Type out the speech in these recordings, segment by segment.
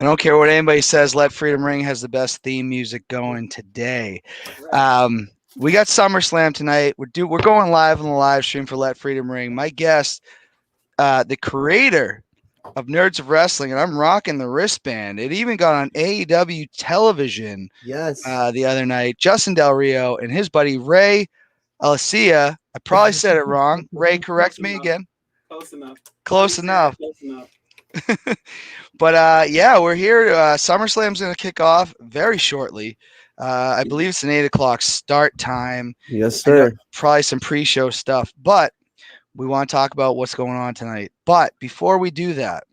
I don't care what anybody says. Let Freedom Ring has the best theme music going today. We got SummerSlam tonight. We're going live on the live stream for Let Freedom Ring. My guest, the creator of Nerds of Wrestling, and I'm rocking the wristband. It even got on AEW television the other night. Justin Del Rio and his buddy Ray Alicia. I probably said it wrong. Ray, correct me again. Close enough. Close enough. Close enough. But yeah, we're here. SummerSlam's going to kick off very shortly. I believe it's an 8:00 start time. Yes, sir. Probably some pre-show stuff, but we want to talk about what's going on tonight. But before we do that,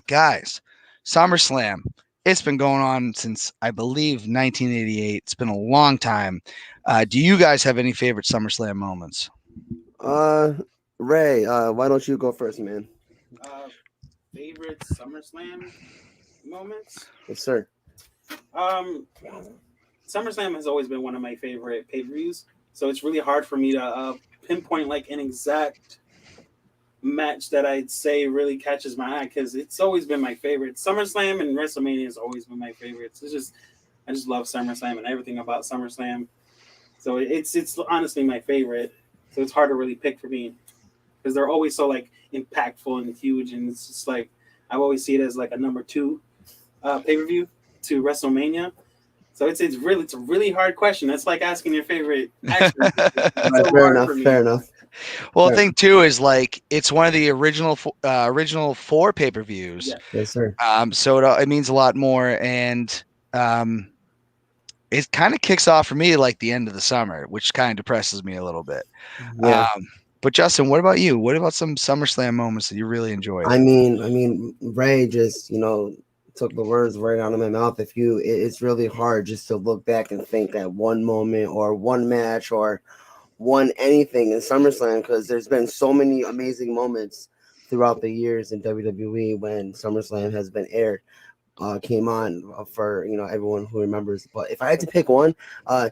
guys, SummerSlam, it's been going on since, I believe, 1988. It's been a long time. Do you guys have any favorite SummerSlam moments? Ray, why don't you go first, man? Favorite SummerSlam moments? Yes, sir. SummerSlam has always been one of my favorite pay-per-views, so it's really hard for me to pinpoint like an exact match that I'd say really catches my eye, because it's always been my favorite. SummerSlam and WrestleMania has always been my favorites. I just love SummerSlam and everything about SummerSlam. So it's honestly my favorite. So it's hard to really pick for me, because they're always so like impactful and huge, and it's just like I always see it as like a number 2 pay-per-view to WrestleMania. So it's a really hard question. It's like asking your favorite actor. Fair enough. Well, the thing too is like it's one of the original 4 pay-per-views. Yeah. Yes, sir. So it means a lot more, and it kind of kicks off for me like the end of the summer, which kind of depresses me a little bit. Yeah. But Justin, what about you? What about some SummerSlam moments that you really enjoyed? I mean, Ray just took the words right out of my mouth. It's really hard just to look back and think at one moment or one match or one anything in SummerSlam, because there's been so many amazing moments throughout the years in WWE when SummerSlam has been aired. Came on for everyone who remembers. But if I had to pick one, I'm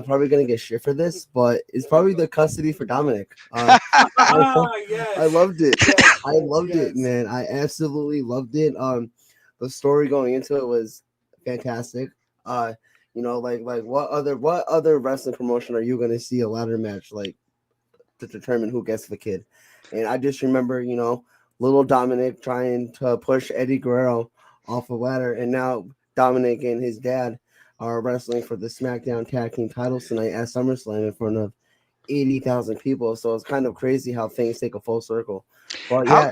probably gonna get shit for this, but it's probably the custody for Dominic. Yes. I loved it. Yes. I loved it, man. I absolutely loved it. The story going into it was fantastic. Like what other wrestling promotion are you gonna see a ladder match like to determine who gets the kid? And I just remember, little Dominic trying to push Eddie Guerrero off a ladder, and now Dominic and his dad are wrestling for the SmackDown Tag Team titles tonight at SummerSlam in front of 80,000 people. So it's kind of crazy how things take a full circle. But I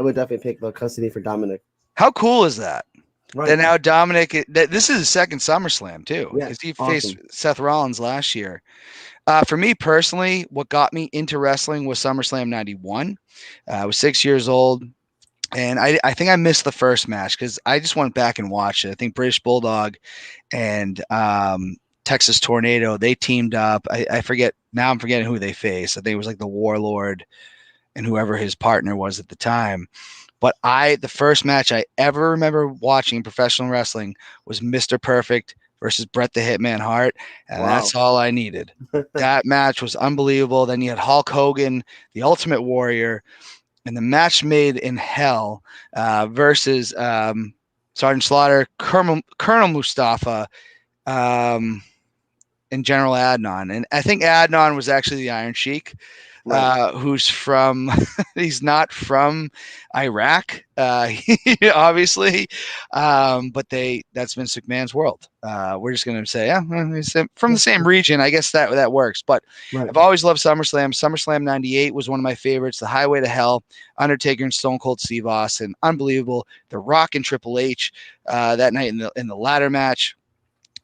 would definitely pick the custody for Dominic. How cool is that? Right. That now Dominic, this is his second SummerSlam too, because he faced awesome. Seth Rollins last year. For me personally, what got me into wrestling was SummerSlam 91. I was 6 years old. And I think I missed the first match because I just went back and watched it. I think British Bulldog and Texas Tornado, they teamed up. I forget. Now I'm forgetting who they faced. I think it was like the Warlord and whoever his partner was at the time. But the first match I ever remember watching in professional wrestling was Mr. Perfect versus Bret the Hitman Hart. And that's all I needed. That match was unbelievable. Then you had Hulk Hogan, the Ultimate Warrior, and the match made in hell versus Sergeant Slaughter, Colonel Mustafa, and General Adnan. And I think Adnan was actually the Iron Sheik, who's from – he's not from Iraq, obviously, but that's Vince McMahon's world. We're just going to say, he's from the same region. I guess that works. But I've always loved SummerSlam. SummerSlam 98 was one of my favorites. The Highway to Hell, Undertaker and Stone Cold Steve Austin, unbelievable. The Rock and Triple H that night in the ladder match.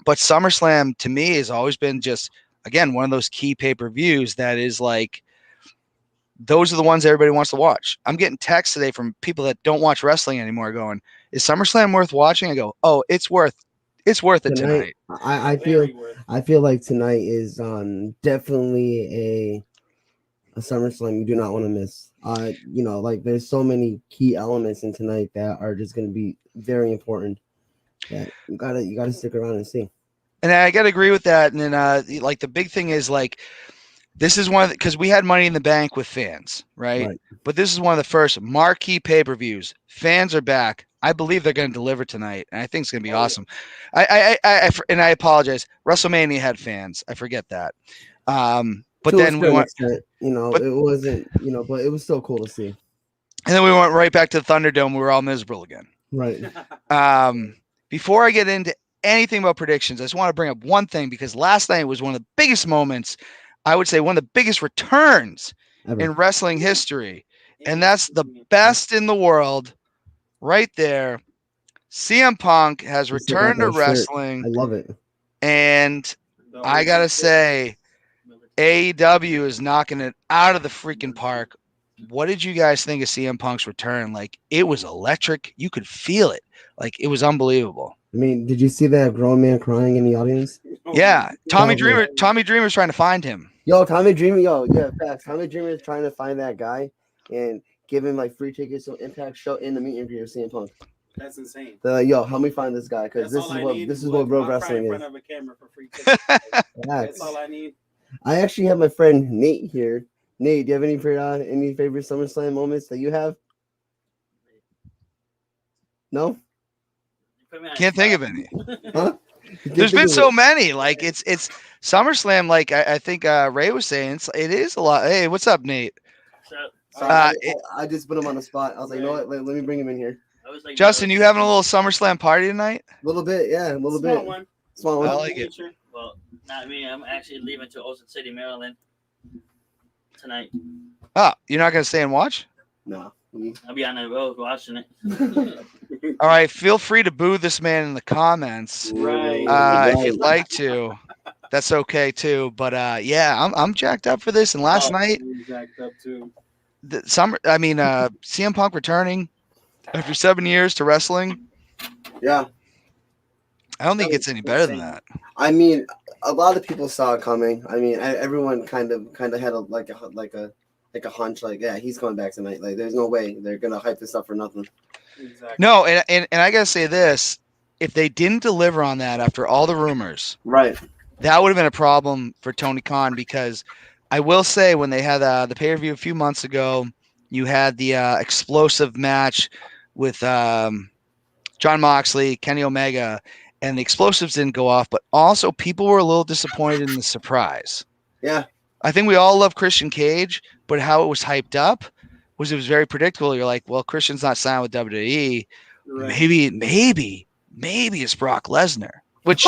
But SummerSlam to me has always been just, again, one of those key pay-per-views that is like, those are the ones everybody wants to watch. I'm getting texts today from people that don't watch wrestling anymore going, is SummerSlam worth watching? I go, oh, it's worth it tonight. I feel like tonight is definitely a SummerSlam you do not want to miss. Like there's so many key elements in tonight that are just going to be very important that you gotta stick around and see. And I got to agree with that. And then like the big thing is like, this is one of because we had Money in the Bank with fans, right? But this is one of the first marquee pay-per-views. Fans are back. I believe they're going to deliver tonight, and I think it's going to be Oh, yeah. awesome. And I apologize. WrestleMania had fans. I forget that. But To a then we certain went, extent, but it wasn't, but it was still cool to see. and then we went right back to the Thunderdome. We were all miserable again. Right. Before I get into anything about predictions, I just want to bring up one thing because last night was one of the biggest moments. I would say one of the biggest returns Ever. in wrestling history, and that's the best in the world, right there. CM Punk has You still got returned to that shirt. wrestling, I love it. and The I OG gotta shit. say, AEW is knocking it out of the freaking park. What did you guys think of CM Punk's return? Like, it was electric. You could feel it. Like, it was unbelievable. I mean, did you see that grown man crying in the audience? Oh, Yeah, Tommy That was- Dreamer's trying to find him. Yo, Tommy Dreamer, yeah, facts. Tommy Dreamer is trying to find that guy and give him like free tickets to Impact show in the meet and greet of CM Punk. That's insane. They're like, yo, help me find this guy because That's this all is I what need. this is what real I'll cry wrestling in is. front of a camera for free tickets. That's Facts. all I need. I actually have my friend Nate here. Nate, do you have any favorite SummerSlam moments that you have? No? Can't think of any. Huh? There's been so many. Like, it's SummerSlam. Like I think Ray was saying, it is a lot. Hey, what's up, Nate? Sorry, I just put him on the spot. I was like, you know what? Let me bring him in here. Justin, you having a little SummerSlam party tonight? A little bit, yeah, a little Small bit. one. Small one. I like it. Well, not me. I'm actually leaving to Ocean City, Maryland tonight. Oh, you're not gonna stay and watch? No. I'll be on the road watching it. All right, feel free to boo this man in the comments Right. if you'd like to. That's okay too. But yeah, I'm jacked up for this. And last night, I'm jacked up too. CM Punk returning after 7 years to wrestling. Yeah. I don't think it gets any better than that. I mean, a lot of people saw it coming. I mean, everyone kind of had a hunch, like, yeah, he's coming back tonight. Like, there's no way they're gonna hype this up for nothing. Exactly. No, and I gotta say this: if they didn't deliver on that after all the rumors, Right. that would have been a problem for Tony Khan. Because I will say, when they had the pay-per-view a few months ago, you had the explosive match with John Moxley, Kenny Omega, and the explosives didn't go off, but also people were a little disappointed in the surprise. Yeah. I think we all love Christian Cage, but how it was hyped up was very predictable. You're like, well, Christian's not signed with WWE. Right. Maybe it's Brock Lesnar, which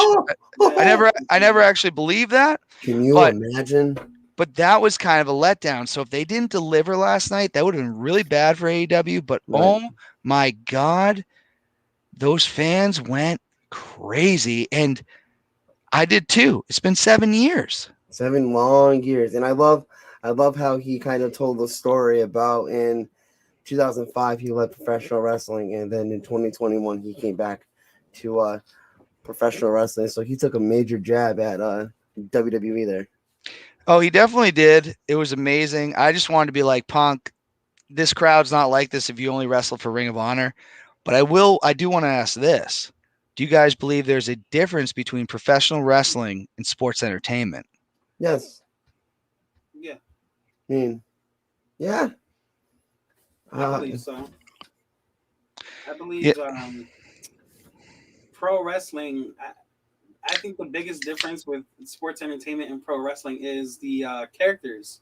I never actually believed that. Can you But- imagine? But that was kind of a letdown. So if they didn't deliver last night, that would have been really bad for AEW. But Right. oh my God, those fans went crazy. And I did too. It's been 7 years. 7 long years, and I love how he kind of told the story about in 2005 he left professional wrestling, and then in 2021 he came back to professional wrestling. So he took a major jab at WWE there. Oh, he definitely did. It was amazing. I just wanted to be like, Punk, this crowd's not like this if you only wrestle for Ring of Honor. But I do want to ask this. Do you guys believe there's a difference between professional wrestling and sports entertainment? Yes. Yeah. I mean, yeah. I believe so. I believe Yeah. Pro wrestling. I think the biggest difference with sports entertainment and pro wrestling is the characters.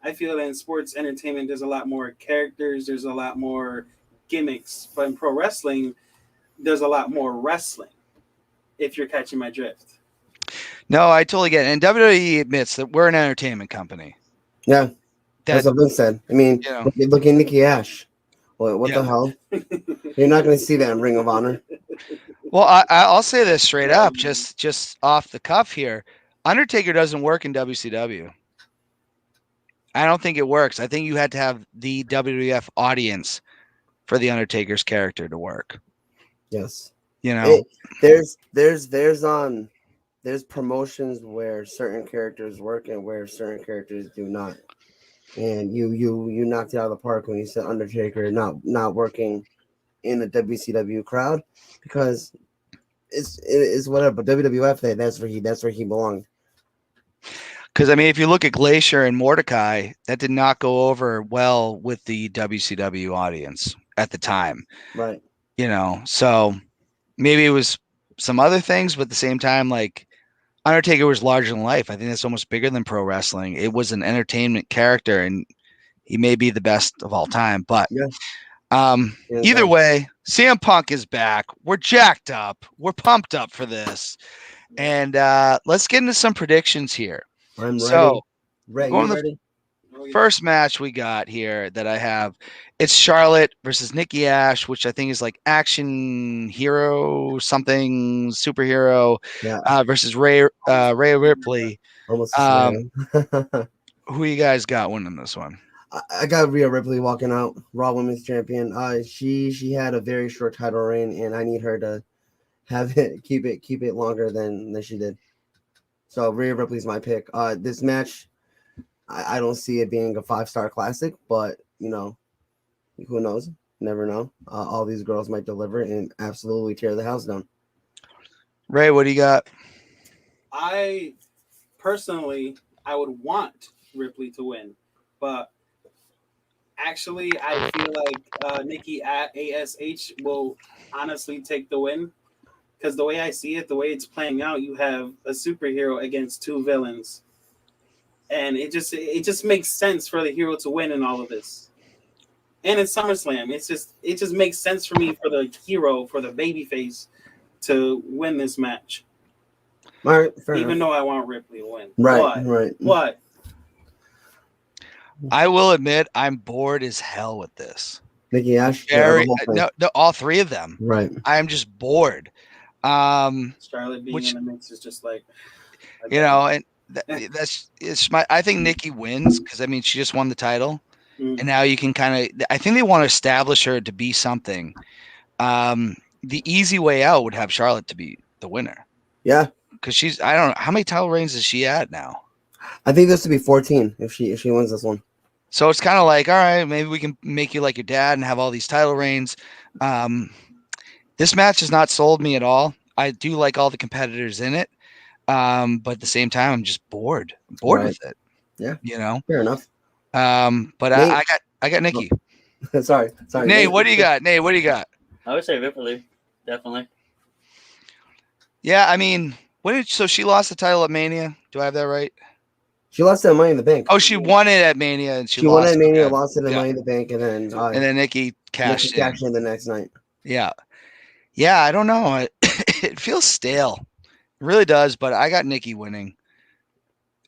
I feel that in sports entertainment, there's a lot more characters. There's a lot more gimmicks. But in pro wrestling, there's a lot more wrestling. If you're catching my drift. No, I totally get it. And WWE admits that we're an entertainment company. Yeah. That's what Vince said. I mean, You know. look at Nikki Ash. What Yeah. the hell? You're not going to see that in Ring of Honor. Well, I'll say this straight up, just off the cuff here. Undertaker doesn't work in WCW. I don't think it works. I think you had to have the WWF audience for the Undertaker's character to work. Yes. You know, There's promotions where certain characters work and where certain characters do not. And you knocked it out of the park when you said Undertaker not working in the WCW crowd, because it's whatever. But WWF, that's where he belonged. because I mean, if you look at Glacier and Mordecai, that did not go over well with the WCW audience at the time. Right. So maybe it was some other things, but at the same time, like Undertaker was larger than life. I think that's almost bigger than pro wrestling. It was an entertainment character, and he may be the best of all time. But Yeah. either way, CM Punk is back. We're jacked up. We're pumped up for this. And let's get into some predictions here. I'm So, ready. going You to ready? the first match we got here that I have, it's Charlotte versus Nikki Ash, which I think is like action hero something superhero Yeah. versus Rhea Ripley. Almost a Um, superhero. who you guys got winning this one? I got Rhea Ripley walking out, Raw Women's Champion. She had a very short title reign, and I need her to have it keep it longer than she did. So Rhea Ripley's my pick. This match, I don't see it being a 5-star classic, but who knows? Never know. All these girls might deliver and absolutely tear the house down. Ray, what do you got? I personally, I would want Ripley to win, but actually, I feel like Nikki at ASH will honestly take the win because the way I see it, the way it's playing out, you have a superhero against two villains, and it just makes sense for the hero to win in all of this. And it's SummerSlam. It just makes sense for me for the hero, for the babyface, to win this match. All right, fair Even enough. though I want Ripley to win, Right. But I will admit I'm bored as hell with this. Nikki Ash, Very the whole thing. no, all three of them. Right. I'm just bored. Charlotte being in the mix is just like and it's my. I think Nikki wins because I mean she just won the title, and now you can kind of. I think they want to establish her to be something. The easy way out would have Charlotte to be the winner. Yeah, because she's. I don't know how many title reigns is she at now. I think this would be 14 if she wins this one. So it's kind of like, all right, maybe we can make you like your dad and have all these title reigns. This match has not sold me at all. I do like all the competitors in it, but at the same time, I'm just bored. I'm bored with it. Yeah, fair enough. But I got Nikki. sorry. Nate, what do you got? Nate, what do you got? I would say Ripley, definitely. Yeah, I mean, so she lost the title at Mania. Do I have that right? She lost that Money in the Bank. Oh, she won it at Mania, and she won it at Mania, lost it at Money in the Bank, and then Nikki cashed in the next night. Yeah. I don't know. It feels stale. It really does. But I got Nikki winning.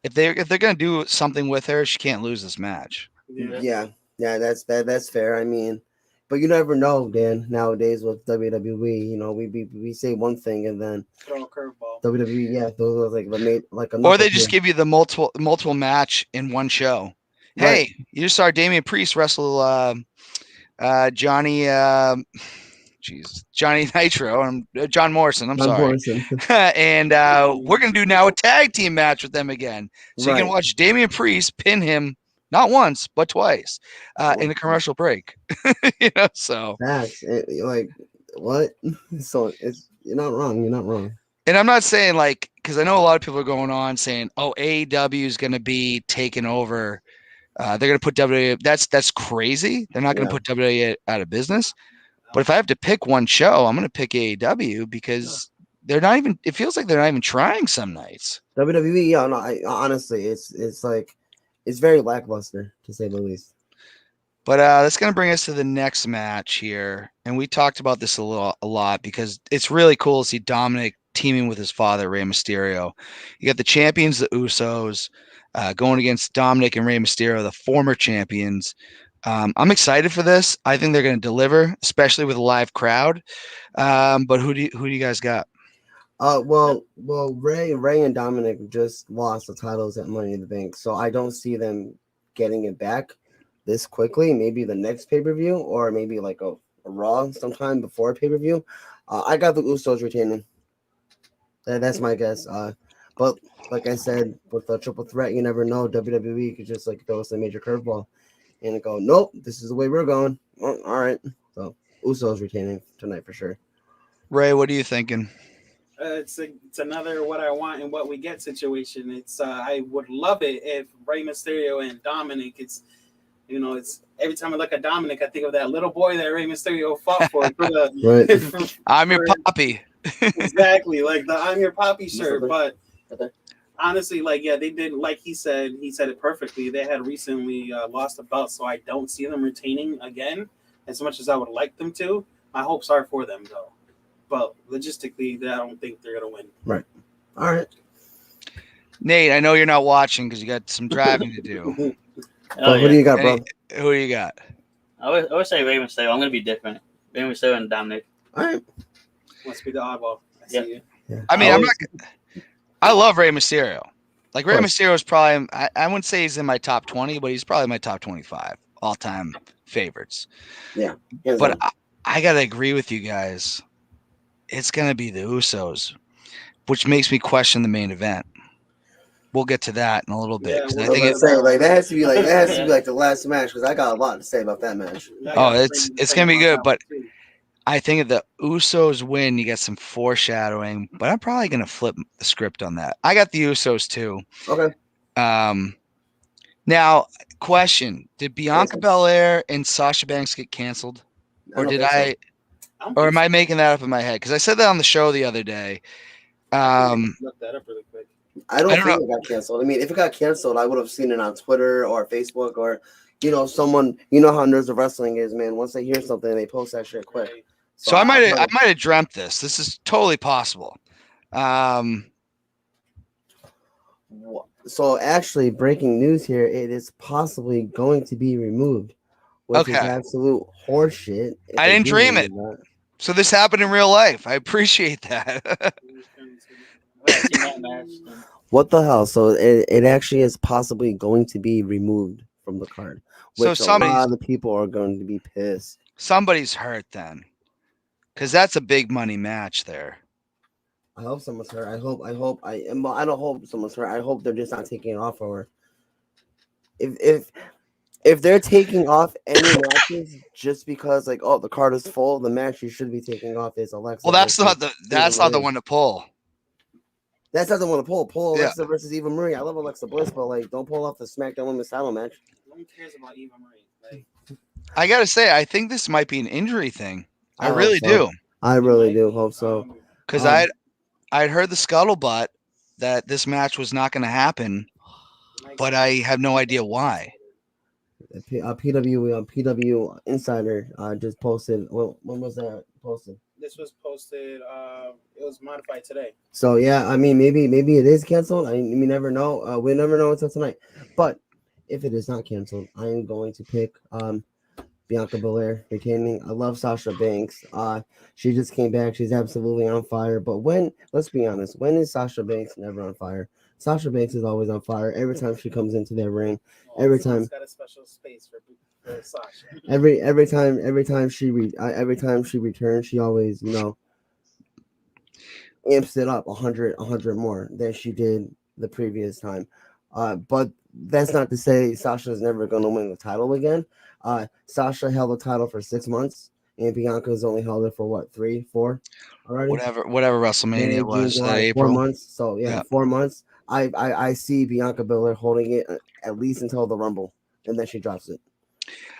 If they're gonna do something with her, she can't lose this match. Yeah, that's fair. I mean, but you never know, Dan. Nowadays with WWE, we say one thing and then throw a curveball. WWE, those are like or they just give you the multiple match in one show. Right. Hey, you just saw Damian Priest wrestle Johnny Nitro, John Morrison. I'm sorry. Morrison. And we're going to do now a tag team match with them again. So you can watch Damian Priest pin him not once, but twice in a commercial break. So. That's like, what? So you're not wrong. And I'm not saying because I know a lot of people are going on saying, oh, AEW is going to be taken over. They're going to put WWE. That's crazy. They're not going to put WWE out of business. But if I have to pick one show, I'm going to pick AEW because they're not even. It feels like they're not even trying some nights. WWE, honestly, it's like it's very lackluster to say the least. But that's going to bring us to the next match here, and we talked about this a lot because it's really cool to see Dominic teaming with his father, Rey Mysterio. You got the champions, the Usos, going against Dominic and Rey Mysterio, the former champions. I'm excited for this. I think they're going to deliver, especially with a live crowd. But who do you guys got? Well, Ray and Dominic just lost the titles at Money in the Bank, so I don't see them getting it back this quickly. Maybe the next pay-per-view, or maybe like a Raw sometime before pay-per-view. I got the Usos retaining. That's my guess. But like I said, with the triple threat, you never know. WWE could just throw us a major curveball and go, nope, this is the way we're going. Well, all right. So Usos retaining tonight for sure. Ray, what are you thinking? It's another what I want and what we get situation. I would love it if Rey Mysterio and Dominic, You know, it's every time I look at Dominic, I think of that little boy that Rey Mysterio fought for the Right. I'm your poppy. exactly like the I'm your poppy What's shirt. up, But Okay. honestly, like yeah, they did like he said it perfectly. They had recently lost a belt, so I don't see them retaining again as much as I would like them to. My hopes are for them though, but logistically, I don't think they're gonna win. Right. All right. Nate, I know you're not watching because you got some driving to do. So who do you got, bro? Who do you got? I would say Raven Mysterio. I'm gonna be different. Raven Mysterio and Dominic. All right. Must be the oddball. I see Yeah. you. Yeah. I mean, I love Rey Mysterio. Like Rey course. Mysterio is probably I wouldn't say he's in my top 20, but he's probably my top 25 all time favorites. Yeah. Hands But down. I gotta agree with you guys. It's gonna be the Usos, which makes me question the main event. We'll get to that in a little bit Yeah, because we'll I I was think gonna it. say like that has to be like the last match because I got a lot to say about that match. Yeah, I Oh, got a it's thing gonna be about good, that but one, too. I think if the Usos win, you get some foreshadowing. But I'm probably gonna flip the script on that. I got the Usos too. Okay. Now, question: did Bianca Belair and Sasha Banks get canceled, or did think so. I? I don't Or think am I so. making that up in my head? Because I said that on the show the other day. I can look that up really quick. I don't I don't think know. it got canceled. I mean, if it got canceled, I would have seen it on Twitter or Facebook or, someone. You know how nerds of wrestling is, man. Once they hear something, they post that shit quick. Right. So I might probably- have dreamt this. This is totally possible. So actually, breaking news here: it is possibly going to be removed, which is Okay. absolute horseshit. if I they didn't do dream remove it. that. So this happened in real life. I appreciate that. I haven't seen that match. What the hell? So it actually is possibly going to be removed from the card, So which a lot of people are going to be pissed. somebody's hurt then, because that's a big money match there. I hope someone's hurt. I don't hope someone's hurt. I hope they're just not taking it off. Or if they're taking off any matches just because like the card is full, the match you should be taking off is Alexa. Well, that's not the Marie. one to pull. That's not the one to pull. Pull Yeah. Alexa versus Eva Marie. I love Alexa Bliss, but like don't pull off the SmackDown Women's Title match. No one cares about Eva Marie. Like, I gotta say, I think this might be an injury thing. I hope really so. do, I really do hope so. because I'd heard the scuttlebutt that this match was not going to happen, but I have no idea why. PW Insider just posted. Well, when was that posted? This was posted. It was modified today. So yeah, I mean maybe it is canceled. We never know. We never know until tonight. But if it is not canceled, I am going to pick Bianca Belair retaining. I love Sasha Banks. She just came back. She's absolutely on fire. But let's be honest, when is Sasha Banks never on fire? Sasha Banks is always on fire. Every time she comes into that ring, every time. Got a special space for Sasha. Every time she returns, she always amps it up 100 more than she did the previous time. But that's not to say Sasha's never going to win the title again. Sasha held the title for 6 months, and Bianca's only held it for what 3, 4 already. Whatever WrestleMania was that April. 4 months. So yeah, 4 months. I see Bianca Belair holding it at least until the Rumble, and then she drops it.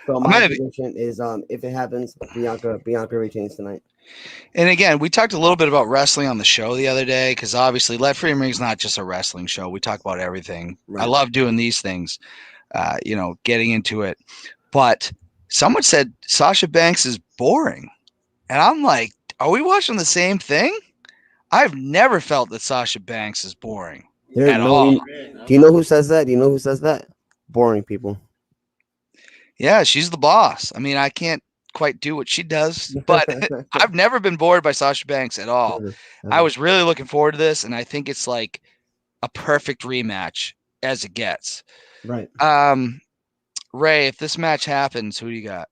So my prediction is if it happens, Bianca retains tonight. And again, we talked a little bit about wrestling on the show the other day because obviously Let Freedom Ring is not just a wrestling show. We talk about everything. Right. I love doing these things, getting into it. But someone said Sasha Banks is boring. And I'm like, are we watching the same thing? I've never felt that Sasha Banks is boring at all. Do you know who says that? Boring people. Yeah, she's the boss. I mean, I can't quite do what she does, but I've never been bored by Sasha Banks at all. I was really looking forward to this, and I think it's like a perfect rematch as it gets. Right. Ray, if this match happens, who do you got?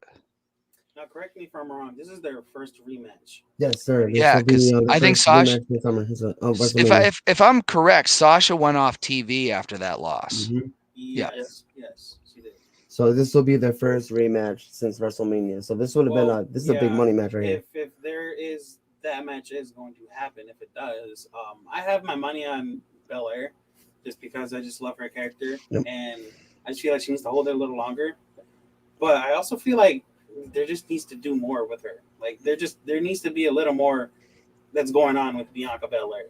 Now, correct me if I'm wrong. This is their first rematch. Yes, sir. Yeah, because I think Sasha. If I'm correct, Sasha went off TV after that loss. Mm-hmm. Yes, she did. So this will be their first rematch since WrestleMania. So this would have been a big money match right here. If there is that match is going to happen, if it does, I have my money on Belair just because I just love her character and I just feel like she needs to hold it a little longer. but I also feel like there just needs to do more with her. Like there needs to be a little more that's going on with Bianca Belair.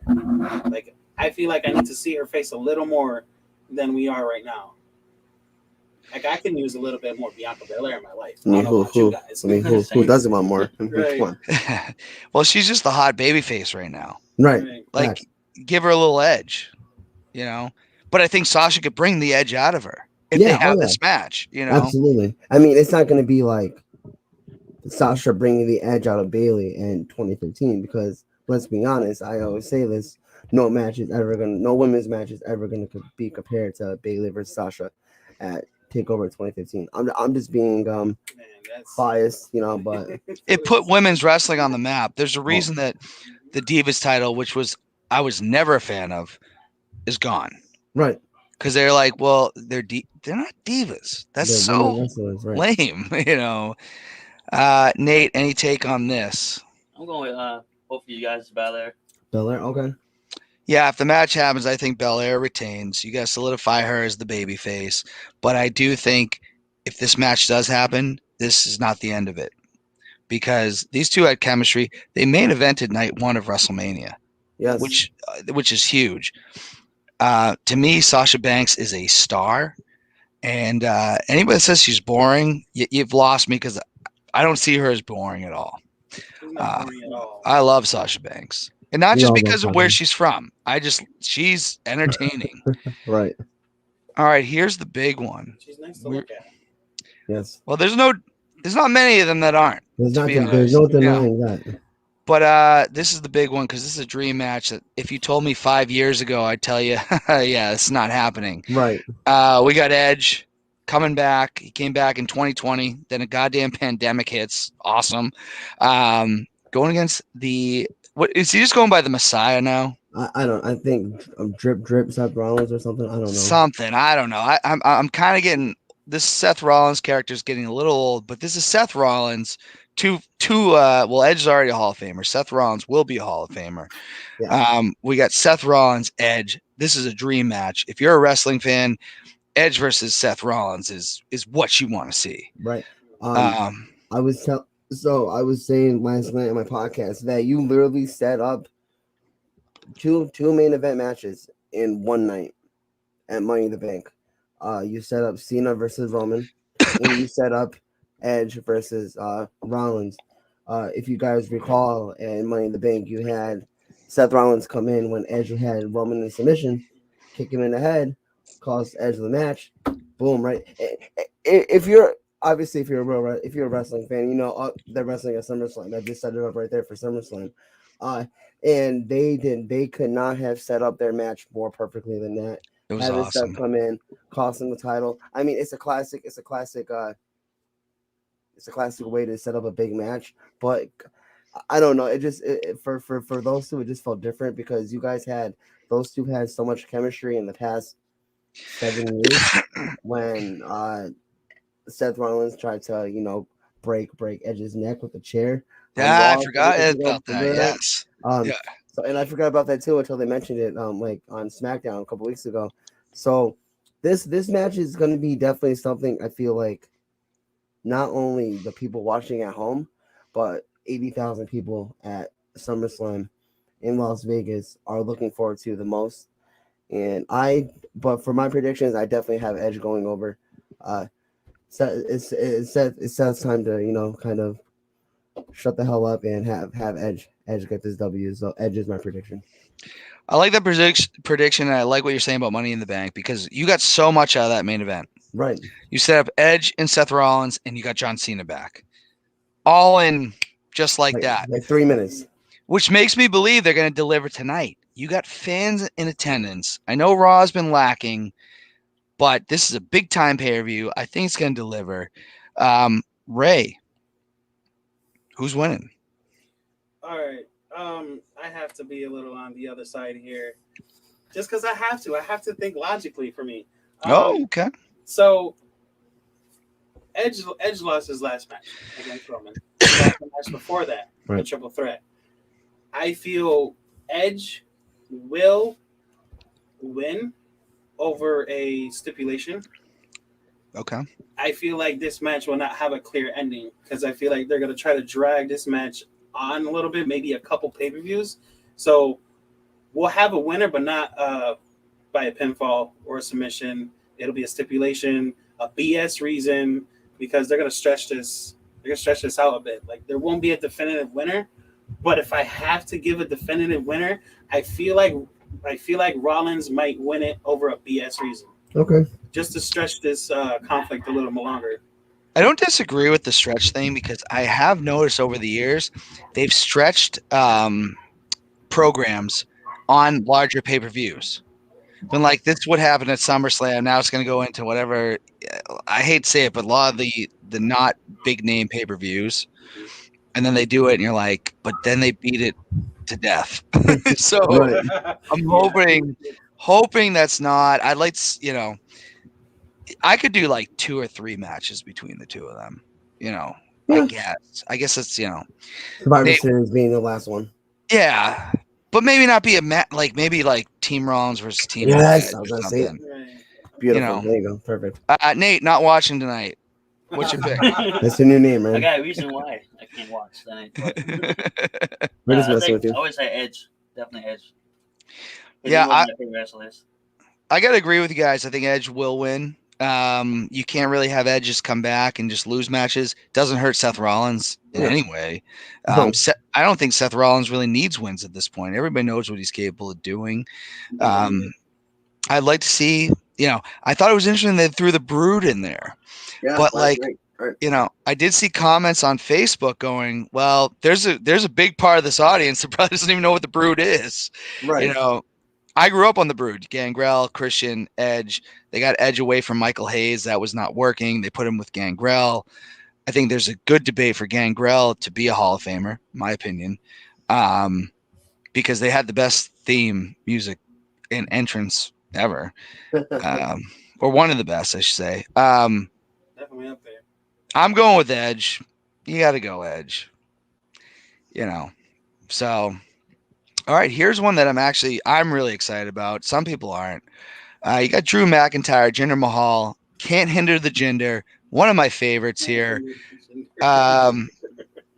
Like I feel like I need to see her face a little more than we are right now. Like I can use a little bit more Bianca Belair in my life. I mean, I don't know about you guys. I mean, who doesn't want more? Right. Come on. Well, she's just the hot baby face right now. Right. Right. Like, Facts. give her a little edge, you know. But I think Sasha could bring the edge out of her if they Yeah, have this match, you know. Absolutely. I mean, it's not going to be like Sasha bringing the edge out of Bailey in 2015 because let's be honest, I always say this: no women's match is ever gonna be compared to Bailey versus Sasha at Takeover 2015. I'm just being Man, that's biased, you know, but It put women's wrestling on the map. There's Oh. a reason that the Divas title, which I was never a fan of, is gone. right, Because they're like, well, they're not divas. That's the so women wrestlers, right? lame, you know. Nate, any take on this? I'm going with both of you guys, Belair. Belair, okay, Yeah, if the match happens, I think Belair retains. You got to solidify her as the baby face. But I do think if this match does happen, this is not the end of it. Because these two had chemistry. They main evented night one of WrestleMania, yes, which is huge. To me, Sasha Banks is a star. And anybody that says she's boring, you've lost me because I don't see her as boring at all. she's not boring at all. I love Sasha Banks. And not We just all love because of where Sasha. she's from. She's entertaining. right, All right, here's the big one. She's nice to look at. yes. Well, there's not many of them that aren't. There's To not be there's honest. no Yeah. denying that. But this is the big one because this is a dream match that if you told me 5 years ago, I'd tell you, yeah, it's not happening. Right, We got Edge coming back. He came back in 2020. Then a goddamn pandemic hits. Awesome. Going against what is he just going by the Messiah now? I think drip Seth Rollins or something. I don't know. Something. I don't know. I'm kind of getting this Seth Rollins character is getting a little old, but this is Seth Rollins. Well, Edge is already a Hall of Famer. Seth Rollins will be a Hall of Famer. Yeah. We got Seth Rollins, Edge. This is a dream match. If you're a wrestling fan, Edge versus Seth Rollins is what you want to see. Right. Um, I was saying last night on my podcast that you literally set up two main event matches in one night at Money in the Bank. You set up Cena versus Roman, and you set up Edge versus Rollins. If you guys recall, in Money in the Bank, you had Seth Rollins come in when Edge had Roman in submission, kick him in the head, cost Edge the match. Boom! Right. If you're a wrestling fan, you know they're wrestling at SummerSlam. I just set it up right there for SummerSlam. And they could not have set up their match more perfectly than that. it was Having awesome. Seth come in, cost him the title. I mean, it's a classic way to set up a big match. But I don't know. For those two, it just felt different because those two had so much chemistry in the past 7 years when Seth Rollins tried to break Edge's neck with a chair. Yeah, I Raw. forgot Remember about that. that? Yes. Yeah. So, and I forgot about that too until they mentioned it like on SmackDown a couple weeks ago. So this match is going to be definitely something I feel like not only the people watching at home, but 80,000 people at SummerSlam in Las Vegas are looking forward to the most. But for my predictions, I definitely have Edge going over. It's Seth's time to kind of shut the hell up and have Edge get this W. So Edge is my prediction. I like that prediction, and I like what you're saying about Money in the Bank because you got so much out of that main event. Right. You set up Edge and Seth Rollins, and you got John Cena back, all in just like that. Like 3 minutes. Which makes me believe they're going to deliver tonight. You got fans in attendance. I know Raw's been lacking, but this is a big time pay-per-view. I think it's going to deliver. Ray, who's winning? All right. I have to be a little on the other side here, just because I have to. I have to think logically for me. Okay. So Edge lost his last match against Roman. He lost the match before that, the Right. triple threat. I feel Edge will win over a stipulation. Okay. I feel like this match will not have a clear ending because I feel like they're gonna try to drag this match on a little bit, maybe a couple pay-per-views. So we'll have a winner, but not by a pinfall or a submission. It'll be a stipulation, a BS reason, because they're gonna stretch this. They're gonna stretch this out a bit. Like there won't be a definitive winner, but if I have to give a definitive winner, I feel like Rollins might win it over a BS reason, Okay. just to stretch this conflict a little more longer. I don't disagree with the stretch thing because I have noticed over the years they've stretched programs on larger pay per views. When like this would happen at SummerSlam, now it's going to go into whatever. I hate to say it, but a lot of the not big name pay per views, and then they do it, and you're like, but then they beat it to death. So Right. I'm Yeah. hoping that's not. I'd like to, I could do like 2 or 3 matches between the two of them. Yeah. I guess it's Survivor they, Series being the last one. yeah, but maybe not be a match. Like maybe like Team Rollins versus Team Edge Yes, I or was gonna say it. something. Right. Beautiful. There you go. Perfect. Nate, not watching tonight. What's your pick? That's your new name, I man. got a reason why I can't watch tonight. But, We're just I messing think with I you. always say Edge. Definitely Edge. Yeah, He's one of my favorite wrestlers. I gotta agree with you guys. I think Edge will win. You can't really have Edge just come back and just lose matches. Doesn't hurt Seth Rollins in Yeah. any way. No. I don't think Seth Rollins really needs wins at this point. Everybody knows what he's capable of doing. I'd like to see. I thought it was interesting they threw the Brood in there, Yeah. but last like. night. Right. I did see comments on Facebook going, well, there's a big part of this audience that probably doesn't even know what the Brood is. Right. I grew up on the Brood. Gangrel, Christian, Edge. They got Edge away from Michael Hayes. That was not working. They put him with Gangrel. I think there's a good debate for Gangrel to be a Hall of Famer, in my opinion, because they had the best theme music and entrance ever, or one of the best, I should say. Definitely up there. I'm going with Edge. You got to go Edge. So, all right, here's one that I'm really excited about. Some people aren't. You got Drew McIntyre, Jinder Mahal. Can't hinder the gender. One of my favorites here.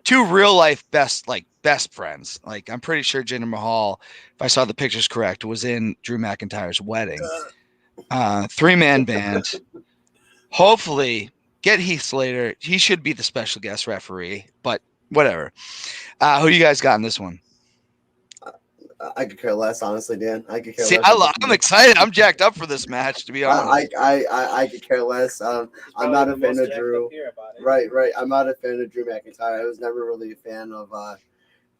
Two real life best friends. Like I'm pretty sure Jinder Mahal, if I saw the pictures correct, was in Drew McIntyre's wedding. 3-man band. Hopefully, get Heath Slater. He should be the special guest referee, but whatever. Who do you guys got in this one? I could care less, honestly, Dan. I could care See, less. I'm excited. I'm jacked up for this match, to be honest. I could care less. I'm not a fan of Drew. Right. I'm not a fan of Drew McIntyre. I was never really a fan of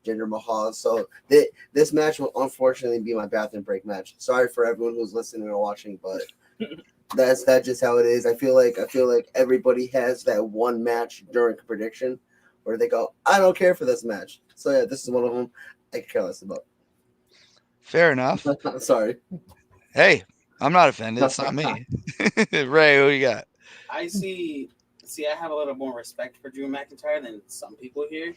Jinder Mahal. So this match will unfortunately be my bathroom break match. Sorry for everyone who's listening or watching, but that's just how it is. I feel like everybody has that one match during prediction where they go, I don't care for this match. So yeah, this is one of them I could care less about. Fair enough. Sorry. Hey, I'm not offended. It's not me. Ray, who you got? I I have a little more respect for Drew McIntyre than some people here,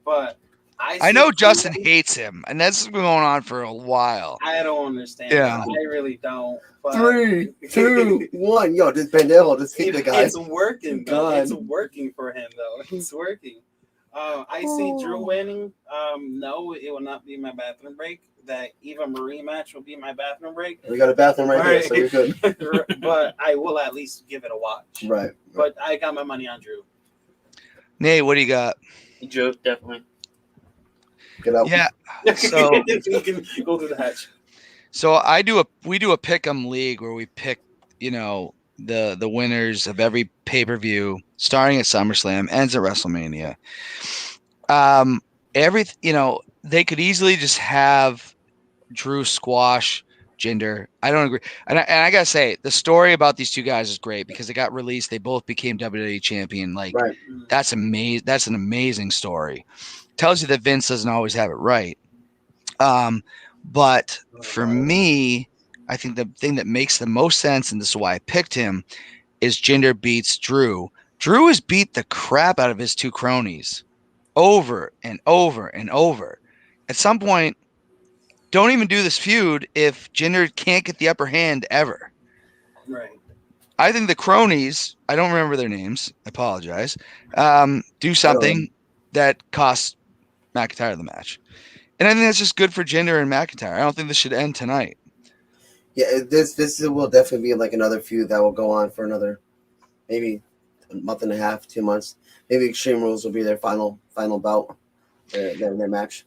but I know Justin hates him, and that's been going on for a while. I don't understand. Yeah. I really don't. But 3, 2, 1. Yo, this Bandejo just hit the guy. It's working, though. It's working for him, though. It's working. I see Drew winning. No, it will not be my bathroom break. That Eva Marie match will be my bathroom break. We got a bathroom right here, so you're good. But I will at least give it a watch. Right. But I got my money on Drew. Nate, what do you got? Drew, definitely. Get out. Yeah. So you can go through the hatch. So we do a pick'em league where we pick, the winners of every pay-per-view starting at SummerSlam, ends at WrestleMania. They could easily just have Drew squash Jinder. I don't agree. And I gotta say, the story about these two guys is great because they got released. They both became WWE champion. Like Right. that's amazing. That's an amazing story. Tells you that Vince doesn't always have it right. But for me, I think the thing that makes the most sense, and this is why I picked him, is Jinder beats Drew. Drew has beat the crap out of his two cronies over and over and over. At some point, don't even do this feud if Jinder can't get the upper hand ever. Right. I think the cronies, I don't remember their names, I apologize, do I don't something that costs McIntyre the match. And I think that's just good for Jinder and McIntyre. I don't think this should end tonight. Yeah, this will definitely be like another feud that will go on for another maybe a month and a half, 2 months. Maybe Extreme Rules will be their final bout, their match.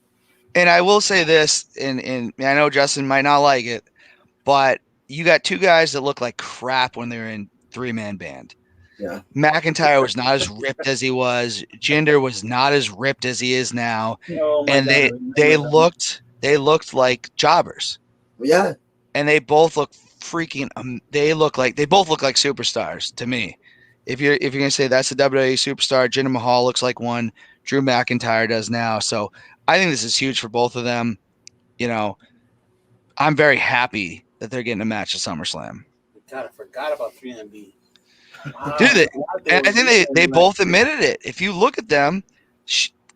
And I will say this, and I know Justin might not like it, but you got two guys that look like crap when they're in three-man band. Yeah. McIntyre was not as ripped as he was. Jinder was not as ripped as he is now. Oh my And God, I they remember that. looked like jobbers. Yeah. And they both look freaking they both look like superstars to me. If you're gonna say that's a WWE superstar, Jinder Mahal looks like one. Drew McIntyre does now. So I think this is huge for both of them. You know, I'm very happy that they're getting a match at SummerSlam. God, I forgot about 3MB. Wow, Dude, I forgot they and were I think doing they like both admitted it. If you look at them,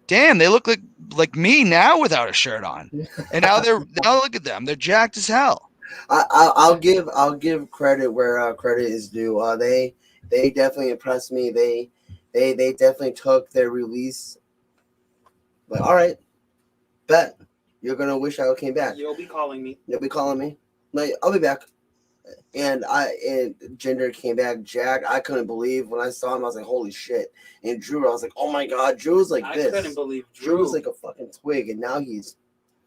damn, they look like me now without a shirt on. And now look at them, they're jacked as hell. I'll give credit where credit is due. They definitely impressed me. They definitely took their release. Like, all right, bet you're gonna wish I came back. You'll be calling me. You'll be calling me. Like, I'll be back. And Jinder came back jacked. I couldn't believe when I saw him. I was like, holy shit. And Drew, I was like, oh my god, Drew's like this. I couldn't believe Drew Drew. was like a fucking twig, and now he's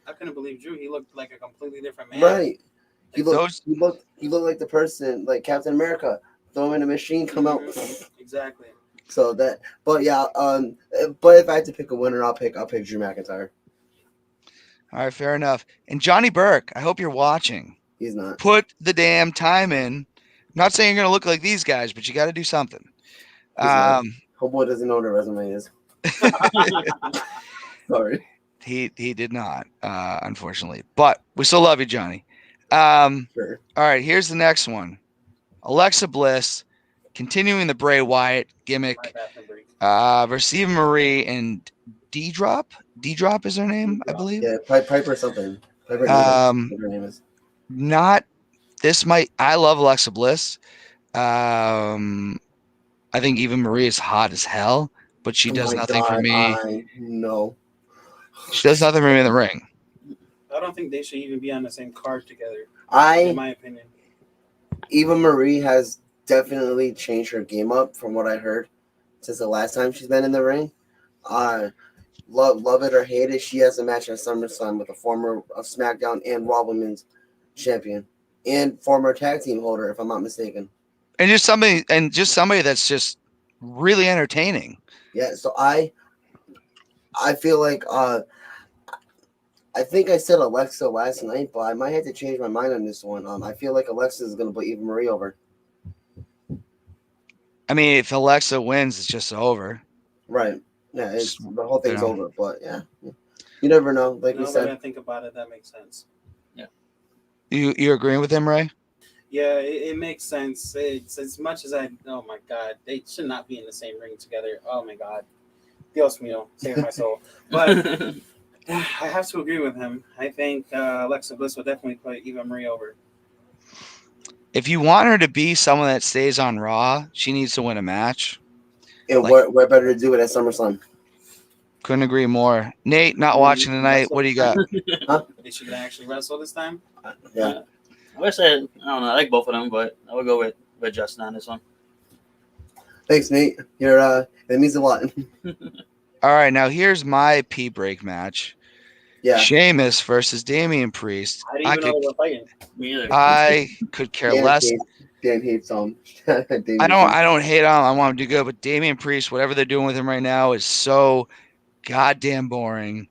I couldn't believe Drew. He looked like a completely different man. right. He Those- looked like the person like Captain America. Throw him in a machine, come out. Exactly. So that, but yeah, but if I had to pick a winner, I'll pick Drew McIntyre. All right, fair enough. And Johnny Burke, I hope you're watching. He's not. Put the damn time in. I'm not saying you're gonna look like these guys, but you got to do something. Homeboy doesn't know what a resume is. Sorry. He did not, unfortunately. But we still love you, Johnny. All right, here's the next one. Alexa Bliss continuing the Bray Wyatt gimmick versus Eva Marie and D-Drop. D-Drop is her name, I believe. Yeah, Piper something. Piper her name is. I love Alexa Bliss. I think Eva Marie is hot as hell, but she does nothing for me. No. She does nothing for me in the ring. I don't think they should even be on the same card together. In my opinion, Eva Marie has definitely changed her game up from what I heard since the last time she's been in the ring. Love it or hate it, she has a match at SummerSlam with a former SmackDown and Raw Women's champion and former tag team holder, if I'm not mistaken. And just somebody that's just really entertaining. Yeah, so I feel like I think I said Alexa last night, but I might have to change my mind on this one. I feel like Alexa is going to put Eva Marie over. I mean, if Alexa wins, it's just over. Right. Yeah, the whole thing's over. But yeah, you never know. Like you said, I think about it, that makes sense. Yeah. You agreeing with him, Ray? Yeah, it makes sense. It's as much as oh my God, they should not be in the same ring together. Oh my God, Dios mío, save my soul. But I have to agree with him. I think Alexa Bliss will definitely put Eva Marie over. If you want her to be someone that stays on Raw, she needs to win a match. And we're better to do it at SummerSlam. Couldn't agree more. Nate, not watching tonight. What do you got? Is she gonna actually wrestle this time? Yeah. I wish I don't know. I like both of them, but I would go with Justin on this one. Thanks, Nate. It means a lot. All right, now here's my pee break match. Yeah. Sheamus versus Damian Priest. I didn't even know they were fighting. Me either. I could care less. Dan hates him. I don't hate him. I want him to do good, but Damian Priest, whatever they're doing with him right now, is so goddamn boring.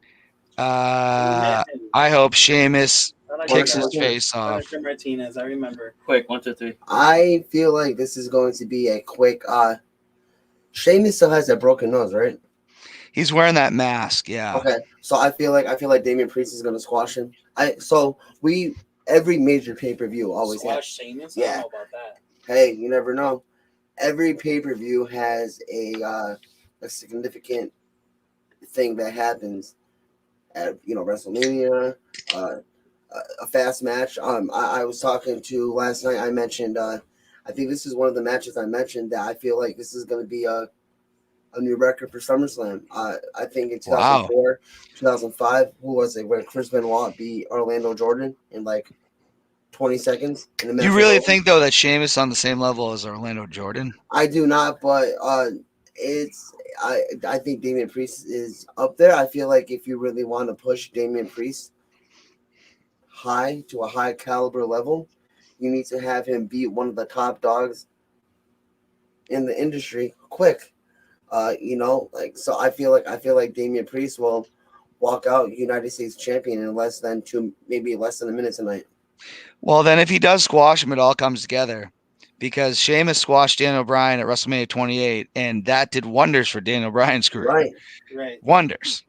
I hope Sheamus kicks his face off. Martinez, I remember. Quick, 1, 2, 3. I feel like this is going to be a quick. Sheamus still has that broken nose, right? He's wearing that mask, yeah. Okay, so I feel like Damian Priest is going to squash him. Every major pay-per-view always has. Sheamus? Yeah. I don't know about that. Hey, you never know. Every pay-per-view has a significant thing that happens at WrestleMania, a fast match. I was talking to last night. I mentioned I think this is one of the matches I mentioned that I feel like this is going to be a new record for SummerSlam. I think in Wow. 2004, 2005, who was it? Where Chris Benoit beat Orlando Jordan in like 20 seconds, and the match You was really over. think though that Sheamus on the same level as Orlando Jordan? I do not, but it's I think Damian Priest is up there. I feel like if you really want to push Damian Priest high to a high caliber level, you need to have him beat one of the top dogs in the industry quick. Like so I feel like Damian Priest will walk out United States champion in less than maybe less than a minute tonight. Well, then if he does squash him, it all comes together because Sheamus squashed Daniel Bryan at WrestleMania 28, and that did wonders for Daniel Bryan's career. Right. Right. Wonders.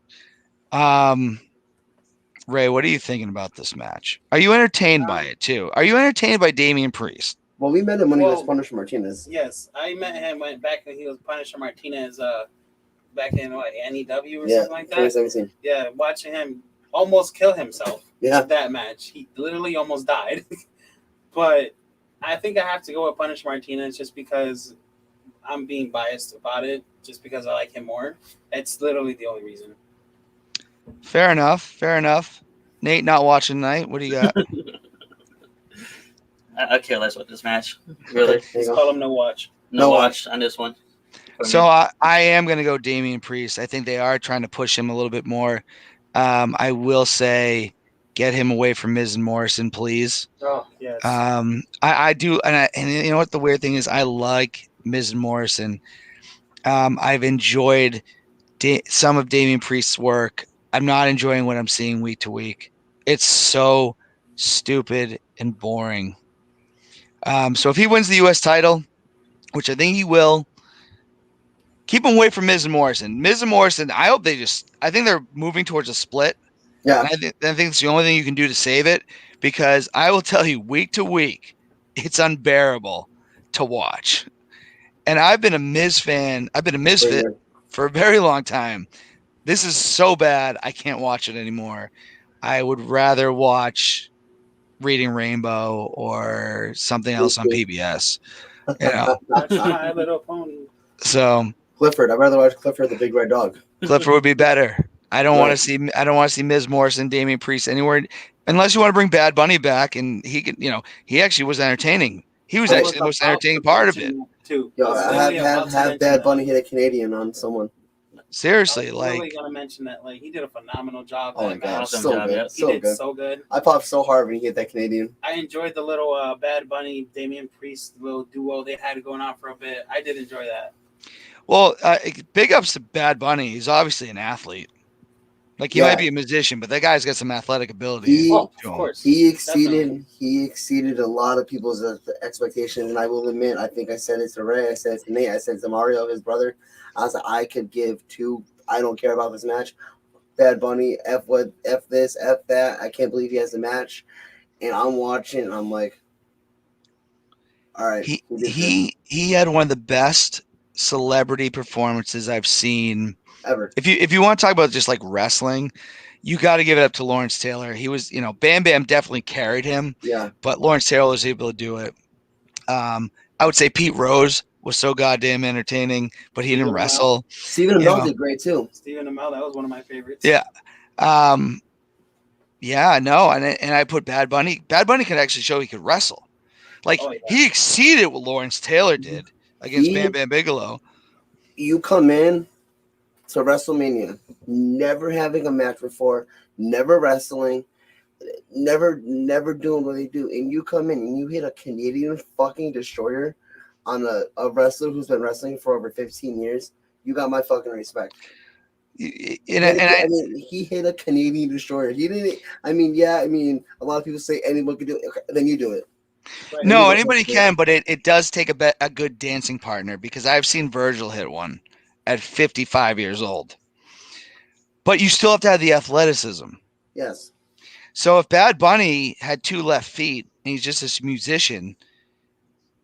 Ray, what are you thinking about this match? Are you entertained by it too? Are you entertained by Damian Priest? Well, we met him when he was Well, Punisher Martinez. Yes, I met him back when he was Punisher Martinez. Back in what NEW or Yeah, something like that. 2017. Yeah, watching him almost kill himself. Yeah. With that match, he literally almost died. But I think I have to go with Punisher Martinez just because I'm being biased about it, just because I like him more. It's literally the only reason. Fair enough. Fair enough. Nate, not watching tonight. What do you got? I care less about this match. Really, There you Just go. call him no watch. no No watch on this one. for So me. I am going to go Damian Priest. I think they are trying to push him a little bit more. I will say, get him away from Miz and Morrison, please. Oh yes. I do, and you know what the weird thing is, I like Miz and Morrison. I've enjoyed some of Damian Priest's work. I'm not enjoying what I'm seeing week to week. It's so stupid and boring. So if he wins the U.S. title, which I think he will, keep him away from Miz and Morrison. Miz and Morrison, I think they're moving towards a split. Yeah. And I think it's the only thing you can do to save it, because I will tell you, week to week, it's unbearable to watch. And I've been a Miz fan. I've been a Misfit for a very long time. This is so bad, I can't watch it anymore. I would rather watch Reading Rainbow or something else on PBS. You know, That's My Little Pony. so Clifford. I'd rather watch Clifford the Big Red Dog. Clifford would be better. I don't want to Right. see. I don't want to see Miz Morrison, Damian Priest anywhere, unless you want to bring Bad Bunny back, and he can. He actually was entertaining. He was I actually the most about entertaining to part of mention it. that, too. Yo, I was I literally about to have mention Bad that. Bunny hit a Canadian on someone. Seriously, I was like, literally gonna mention that. Like he did a phenomenal job. Oh my that god, match. Awesome so job, good, yeah. He so did good. so good. I popped so hard when he hit that Canadian. I enjoyed the little Bad Bunny, Damian Priest little duo they had going on for a bit. I did enjoy that. well, big ups to Bad Bunny. He's obviously an athlete. Like, he Yeah. might be a musician, but that guy's got some athletic ability He- Oh, to of him. course. He Definitely. exceeded a lot of people's expectations, and I will admit, I think I said it to Ray, I said it to Nate, I said it to Mario, his brother. I was like, I could give two. I don't care about this match. Bad Bunny, F what, F this, F that. I can't believe he has a match, and I'm watching, and I'm like, all right, He did good. he had one of the best celebrity performances I've seen. Ever. If you want to talk about just like wrestling, you got to give it up to Lawrence Taylor. He was, Bam Bam definitely carried him, Yeah, but Lawrence Taylor was able to do it. I would say Pete Rose was so goddamn entertaining, but he Stephen didn't Amell. wrestle. Stephen You Amell know. did great too. Stephen Amell, that was one of my favorites. Yeah. Yeah, no, and I put Bad Bunny. Bad Bunny could actually show he could wrestle. Like, Oh, yeah. he exceeded what Lawrence Taylor did against He- Bam Bam Bigelow. You come in to WrestleMania, never having a match before, never wrestling, never doing what they do, and you come in and you hit a Canadian fucking destroyer on a wrestler who's been wrestling for over 15 years. You got my fucking respect. And I mean, he hit a Canadian destroyer. He didn't. I mean, yeah. I mean, a lot of people say anyone could do it. Okay, then you do it. Right. no, Right. anybody can, but it does take a good dancing partner, because I've seen Virgil hit one at 55 years old. But you still have to have the athleticism. Yes. So if Bad Bunny had two left feet and he's just a musician,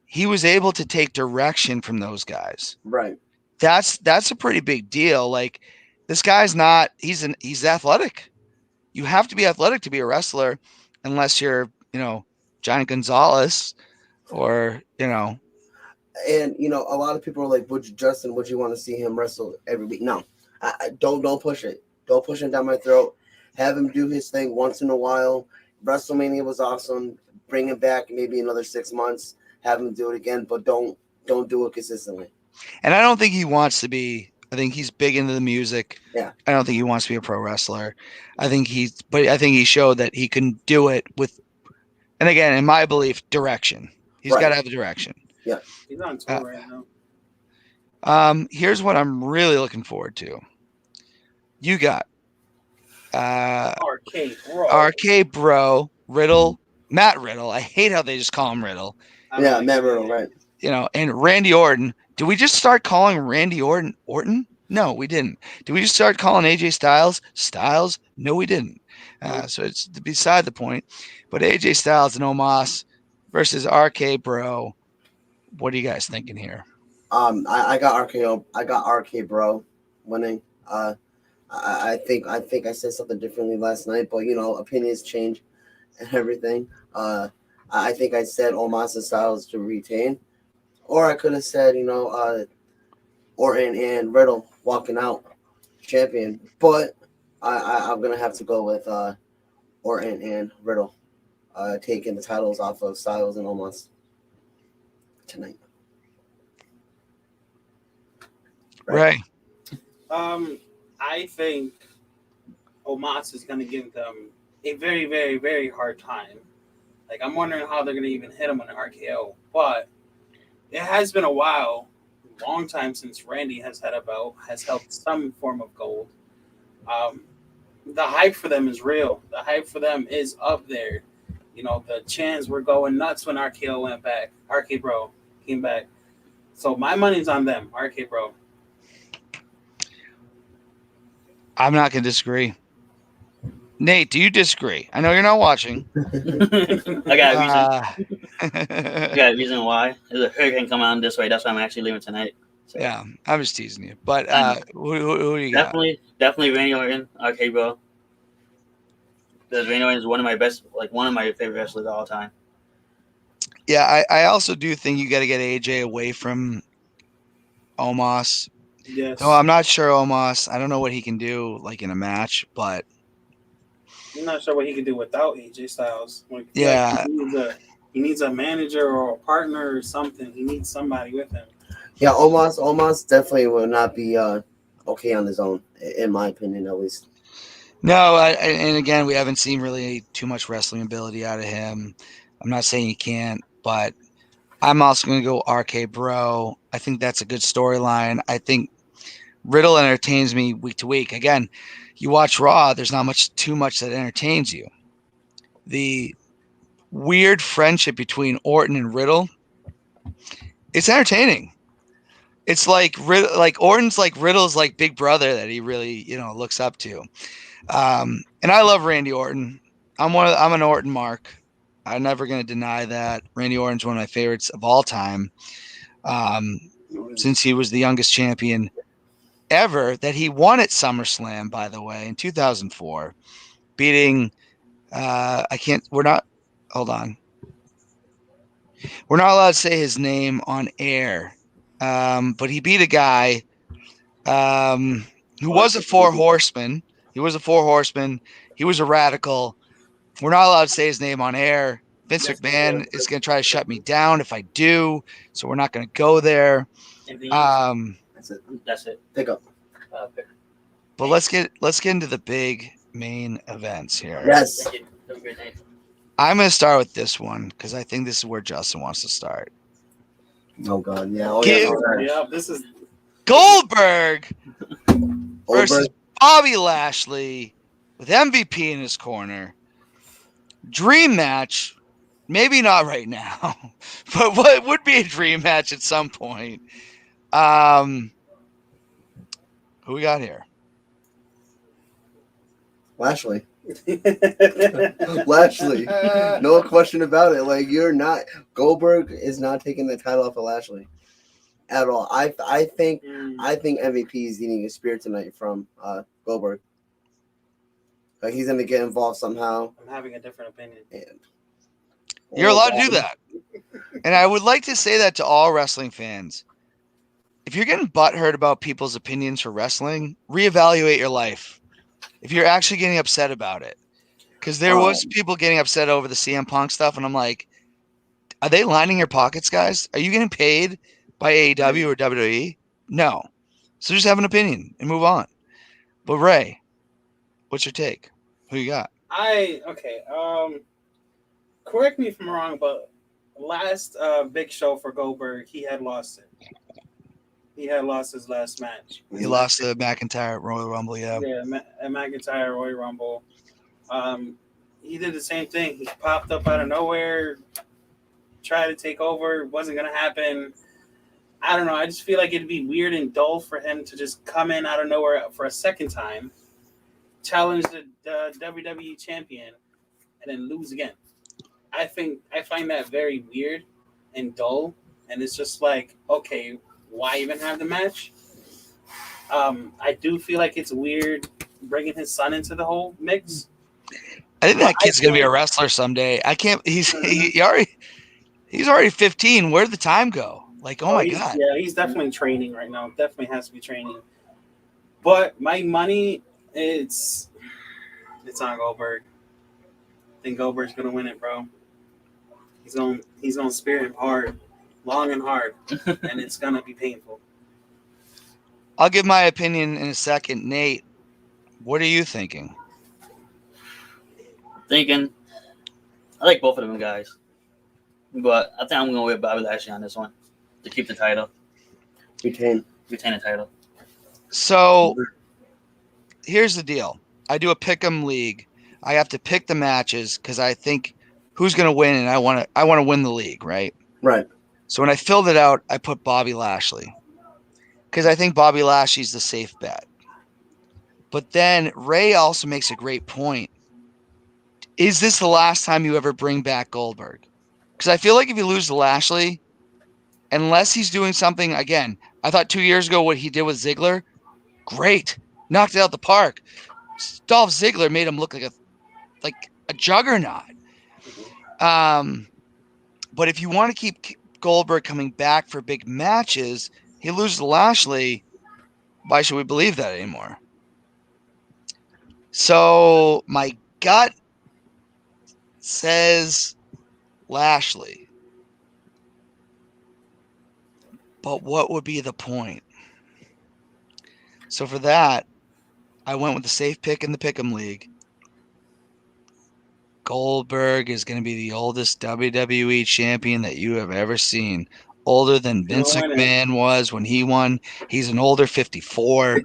he was able to take direction from those guys. Right. That's a pretty big deal. Like, this guy's not, he's athletic. You have to be athletic to be a wrestler, unless you're, Johnny Gonzalez, or And a lot of people are like, would you want to see him wrestle every week? No, don't push it. Don't push him down my throat. Have him do his thing once in a while. WrestleMania was awesome. Bring him back maybe another 6 months. Have him do it again, but don't do it consistently. And I don't think he wants to be. I think he's big into the music. Yeah. I don't think he wants to be a pro wrestler. I think he showed that he can do it with, and again, in my belief, direction. He's Right. got to have the direction. Yeah. He's on tour right now. Here's what I'm really looking forward to. You got Arcade Bro, Riddle, Matt Riddle. I hate how they just call him Riddle. Yeah, Matt Riddle, right. And Randy Orton. Did we just start calling Randy Orton? No, we didn't. Did we just start calling AJ Styles? No, we didn't. So it's beside the point. But AJ Styles and Omos versus RK Bro. What are you guys thinking here? I got RKO. I got RK Bro winning. I think I said something differently last night, but opinions change and everything. I think I said Omos and Styles to retain, or I could have said Orton and Riddle walking out champion, but I'm gonna have to go with Orton and Riddle taking the titles off of Styles and Omos tonight. Right. I think Omos is going to give them a very, very, very hard time. Like, I'm wondering how they're going to even hit him on an RKO. But it has been a while, long time since Randy has held some form of gold. The hype for them is real. The hype for them is up there. The chants were going nuts when RKO went back. RK Bro came back. So my money's on them, RK Bro. I'm not going to disagree. Nate, do you disagree? I know you're not watching. I got a reason. I got a reason why. There's a hurricane coming on this way. That's why I'm actually leaving tonight. So. Yeah, I'm just teasing you. But who do you got? Definitely Randy Orton, RK Bro. Because Randy Orton is one of my favorite wrestlers of all time. Yeah, I also do think you got to get AJ away from Omos. Yes. No, I'm not sure Omos. I don't know what he can do like in a match, but I'm not sure what he can do without AJ Styles. Yeah. He needs a manager or a partner or something. He needs somebody with him. Yeah, Omos definitely will not be okay on his own, in my opinion, at least. No, and again, we haven't seen really too much wrestling ability out of him. I'm not saying he can't, but I'm also going to go RK Bro. I think that's a good storyline. I think Riddle entertains me week to week. Again, you watch Raw, there's not too much that entertains you. The weird friendship between Orton and Riddle, it's entertaining. It's like Orton's like Riddle's like big brother that he really looks up to. And I love Randy Orton. I'm an Orton mark. I'm never going to deny that. Randy Orton's one of my favorites of all time. Since he was the youngest champion ever, that he won at SummerSlam, by the way, in 2004, beating hold on. We're not allowed to say his name on air. But he beat a guy who was a four horseman. He was a four horseman. He was a radical. We're not allowed to say his name on air. Vince McMahon is going to try to shut me down if I do, so we're not going to go there. That's it. Pick up. But let's get into the big main events here. Yes. I'm going to start with this one because I think this is where Justin wants to start. Oh God, yeah. This is Goldberg versus Bobby Lashley with MVP in his corner. Dream match, maybe not right now, but what would be a dream match at some point? Who we got here? Lashley. Lashley. No question about it. Like, Goldberg is not taking the title off of Lashley at all. I think MVP is eating a spear tonight from Goldberg. Like, he's gonna get involved somehow. I'm having a different opinion. You're Oh, allowed to do God. that. And I would like to say that to all wrestling fans. If you're getting butthurt about people's opinions for wrestling, reevaluate your life. If you're actually getting upset about it. Because there was people getting upset over the CM Punk stuff, and I'm like, are they lining your pockets, guys? Are you getting paid by AEW or WWE? No. So just have an opinion and move on. But Ray, what's your take? Who you got? Okay. Correct me if I'm wrong, but last big show for Goldberg, he had lost it. He had lost his last match. He lost the McIntyre at Royal Rumble, yeah. Yeah, at McIntyre Royal Rumble. He did the same thing. He popped up out of nowhere, tried to take over. It wasn't gonna happen. I don't know. I just feel like it'd be weird and dull for him to just come in out of nowhere for a second time, challenge the WWE champion, and then lose again. I find that very weird and dull, and it's just like, okay, why even have the match? I do feel like it's weird bringing his son into the whole mix. I think that kid's gonna be a wrestler someday. I can't. He's already 15. Where'd the time go? Like, oh my god. Yeah, he's definitely training right now. Definitely has to be training. But my money, it's on Goldberg. I think Goldberg's gonna win it, bro. He's gonna spear him hard, long and hard, and it's gonna be painful. I'll give my opinion in a second. Nate, what are you thinking? I like both of them guys, but I think I'm going with Bobby Lashley on this one to keep the title, Retain. retain the title. So here's the deal. I do a pick'em league. I have to pick the matches because I think who's going to win, and I want to win the league, right? Right. So when I filled it out, I put Bobby Lashley because I think Bobby Lashley's the safe bet. But then Ray also makes a great point. Is this the last time you ever bring back Goldberg? Because I feel like if you lose to Lashley, unless he's doing something, again, I thought 2 years ago what he did with Ziggler, great. Knocked it out the park. Dolph Ziggler made him look like a juggernaut. But if you want to keep Goldberg coming back for big matches, he loses to Lashley. Why should we believe that anymore? So my gut says Lashley. But what would be the point? So for that, I went with the safe pick in the Pick'em League. Goldberg is going to be the oldest WWE champion that you have ever seen. Older than Vince McMahon was when he won. He's an older 54.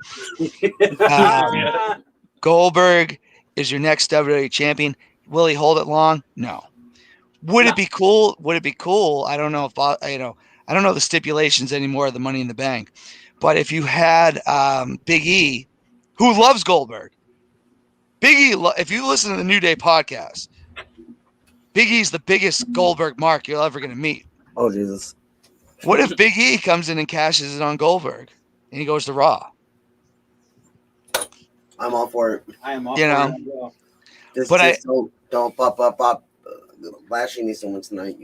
Goldberg is your next WWE champion. Will he hold it long? No. Would it be cool? Would it be cool? I don't know if I don't know the stipulations anymore of the Money in the Bank, but if you had Big E, who loves Goldberg, Big E. If you listen to the New Day podcast, Big E's the biggest Goldberg mark you're ever going to meet. Oh Jesus! What if Big E comes in and cashes it on Goldberg, and he goes to Raw? I'm all for it. I am all for it. Just don't pop. Lashley needs someone tonight.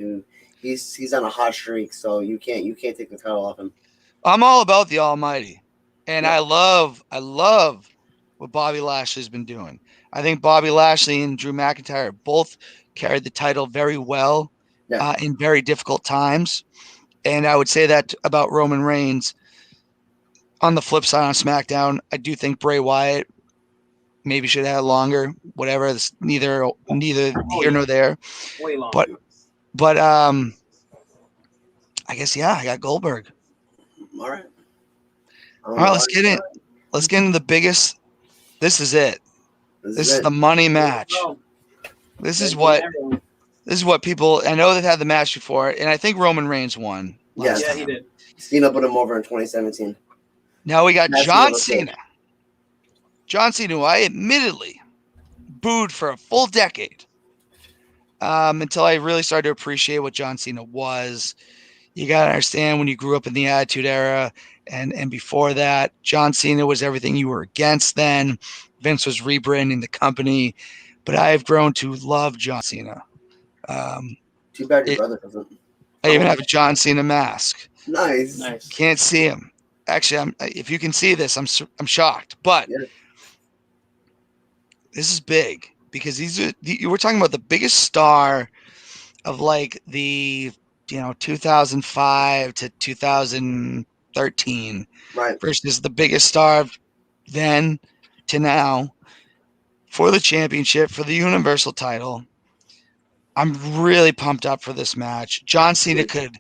He's on a hot streak, so you can't take the title off him. I'm all about the Almighty, and I love what Bobby Lashley's been doing. I think Bobby Lashley and Drew McIntyre both carried the title very well in very difficult times, and I would say that about Roman Reigns. On the flip side, on SmackDown, I do think Bray Wyatt maybe should have had longer. Whatever, it's neither here nor there. Way longer. But I guess I got Goldberg. All right. All right, let's get in. Let's get into the biggest. This is it. This is the money match. This is what people. I know they've had the match before, and I think Roman Reigns won. Yeah, he did. Cena put him over in 2017. Now we got John Cena. John Cena, who I admittedly booed for a full decade until I really started to appreciate what John Cena was. You got to understand when you grew up in the Attitude Era and before that, John Cena was everything you were against then. Vince was rebranding the company, but I have grown to love John Cena. Too bad your It, brother doesn't. I even have a John Cena mask. Nice. Can't see him. Actually, if you can see this, I'm shocked. But Yeah. this is big because we're talking about the biggest star of like the 2005 to 2013 Right. versus the biggest star then to now for the championship, for the Universal title. I'm really pumped up for this match. John Cena could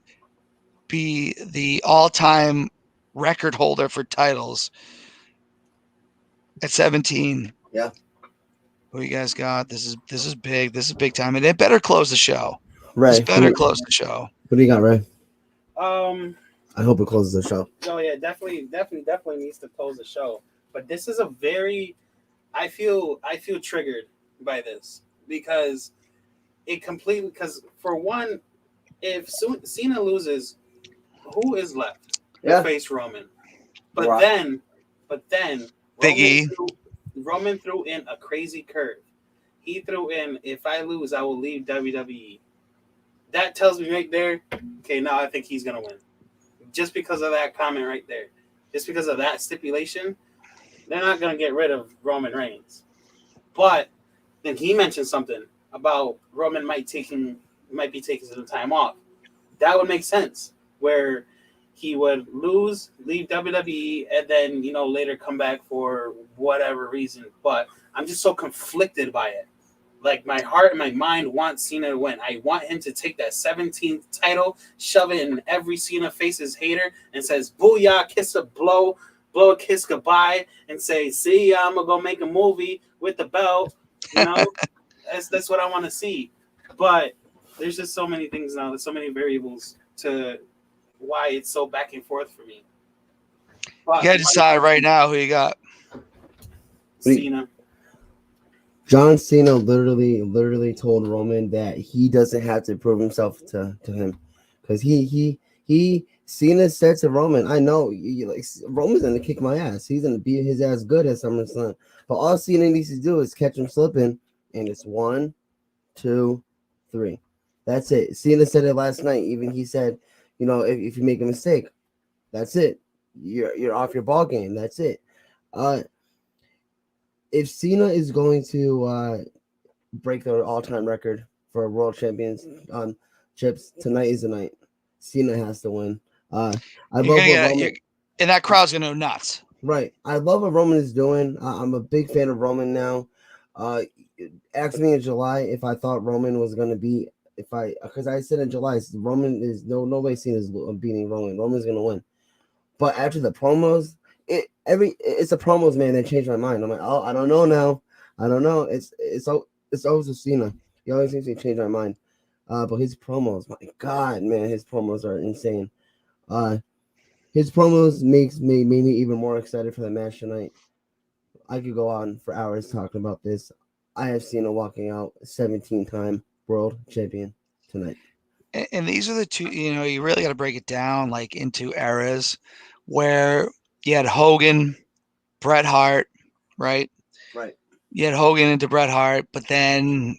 be the all-time record holder for titles at 17. Yeah. Who you guys got? This is big. This is big time, and it better close the show. Ray, This better close the show. What do you got, Ray? I hope it closes the show. No, yeah, definitely needs to close the show. But this is a very, I feel triggered by this because because for one, if Cena loses, who is left to face Roman? But then Big E. Roman threw in a crazy curve. He threw in, if I lose, I will leave WWE. That tells me right there, okay, now I think he's going to win. Just because of that comment right there. Just because of that stipulation, they're not going to get rid of Roman Reigns. But then he mentioned something about Roman might be taking some time off. That would make sense, where he would lose, leave WWE, and then, later come back for whatever reason. But I'm just so conflicted by it. Like, my heart and my mind want Cena to win. I want him to take that 17th title, shove it in every Cena faces hater, and says, booyah, kiss a blow a kiss goodbye, and say, see, I'm going to go make a movie with the belt. That's what I want to see. But there's just so many things now. There's so many variables to why it's so back and forth for me. But you got to decide right now who you got. Cena. John Cena literally told Roman that he doesn't have to prove himself to him, because Cena said to Roman, I know Roman's gonna kick my ass. He's gonna beat his ass good at SummerSlam. But all Cena needs to do is catch him slipping, and it's 1, 2, 3. That's it. Cena said it last night. Even he said, if you make a mistake, that's it. You're off your ball game. That's it. If Cena is going to break the all-time record for world champions chips, tonight is the night. Cena has to win. I love what Roman, and that crowd's gonna go nuts. Right. I love what Roman is doing. I'm a big fan of Roman now. Asked me in July if I thought Roman was gonna be, because I said in July, Roman is no way Cena's beating Roman. Roman's gonna win. But after the promos, it's the promos, man, that changed my mind. I'm like, oh, I don't know now. I don't know. It's always Cena. He always seems to change my mind. But his promos, my God, man, his promos are insane. His promos made me even more excited for the match tonight. I could go on for hours talking about this. I have Cena walking out 17-time world champion tonight. And these are the two, you really got to break it down like into eras where you had Hogan, Bret Hart, right? Right. You had Hogan into Bret Hart, but then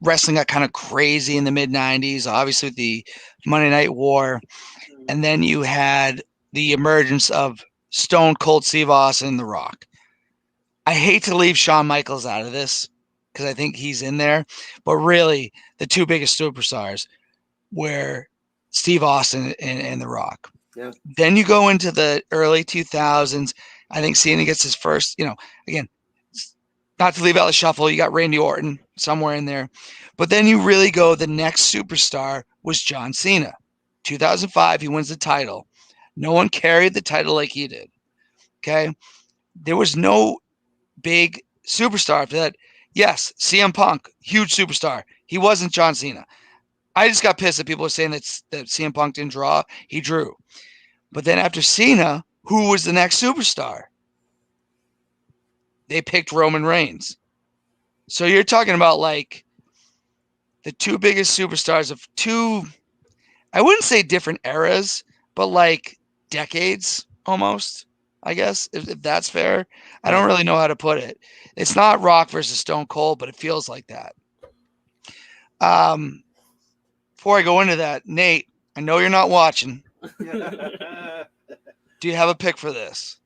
wrestling got kind of crazy in the mid-90s, obviously with the Monday Night War. And then you had the emergence of Stone Cold Steve Austin and The Rock. I hate to leave Shawn Michaels out of this because I think he's in there. But really, the two biggest superstars were Steve Austin and The Rock. Yeah. Then you go into the early 2000s. I think Cena gets his first, again, not to leave out the shuffle, you got Randy Orton somewhere in there. But then you really go, the next superstar was John Cena. 2005, he wins the title. No one carried the title like he did. Okay? There was no big superstar after that. Yes, CM Punk, huge superstar. He wasn't John Cena. I just got pissed that people were saying that CM Punk didn't draw. He drew. But then after Cena, who was the next superstar? They picked Roman Reigns. So you're talking about like the two biggest superstars of two, I wouldn't say different eras, but like decades almost, I guess, if that's fair. I don't really know how to put it. It's not Rock versus Stone Cold, but it feels like that. before I go into that, Nate, I know you're not watching. Do you have a pick for this?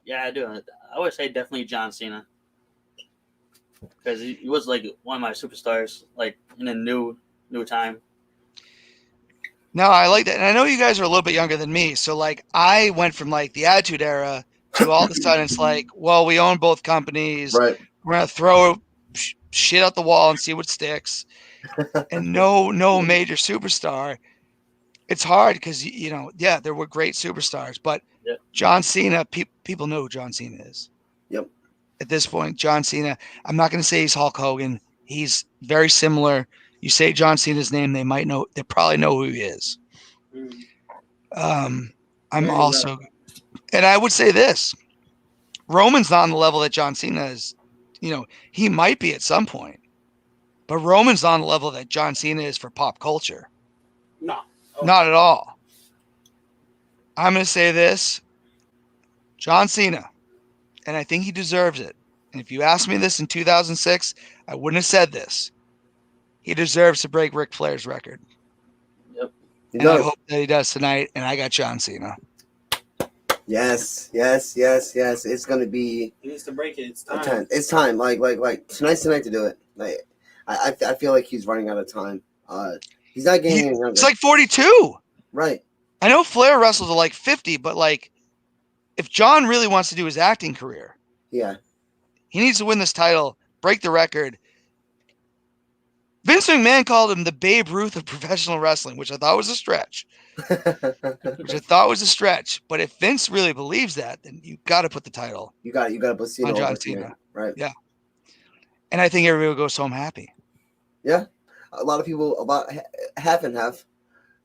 Yeah, I do. I would say definitely John Cena, because he was like one of my superstars, like in a new time. No, I like that. And I know you guys are a little bit younger than me. So, like, I went from, like, the Attitude Era to all of a sudden it's like, well, we own both companies. Right. We're going to throw shit out the wall and see what sticks. And no major superstar. It's hard because, there were great superstars. But Yep. John Cena, people know who John Cena is. Yep. At this point, John Cena, I'm not going to say he's Hulk Hogan. He's very similar. You say John Cena's name, they probably know who he is. I'm also, and I would say this, Roman's not on the level that John Cena is. He might be at some point, but Roman's on the level that John Cena is for pop culture. No. Oh. Not at all. I'm going to say this, John Cena, and I think he deserves it. And if you asked me this in 2006, I wouldn't have said this. He deserves to break Ric Flair's record. Yep. And I hope that he does tonight. And I got John Cena. Yes. It's gonna be. He needs to break it. It's time. It's time. Like tonight's the night to do it. Like I feel like he's running out of time. He's not getting any younger. It's like 42. Right. I know Flair wrestled to like 50, but like, if John really wants to do his acting career, yeah, he needs to win this title, break the record. Vince McMahon called him the Babe Ruth of professional wrestling, which I thought was a stretch. But if Vince really believes that, then you got to put the title. You got to put Cena on John over Cena, right? Yeah. And I think everybody will go home happy. Yeah, a lot of people, about half and half.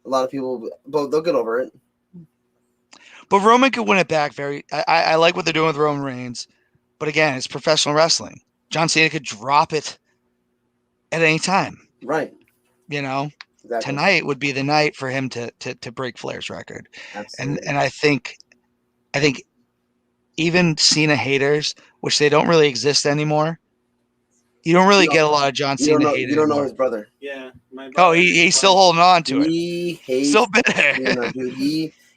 A lot of people, but they'll get over it. But Roman could win it back. I like what they're doing with Roman Reigns, but again, it's professional wrestling. John Cena could drop it at any time. Right. Exactly. Tonight would be the night for him to break Flair's record. Absolutely. And I think even Cena haters, which they don't really exist anymore, you don't really get a lot of John Cena haters. You don't know his brother. Yeah. My Oh, brother he's still holding on to it. He hates still bitter. Cena, dude.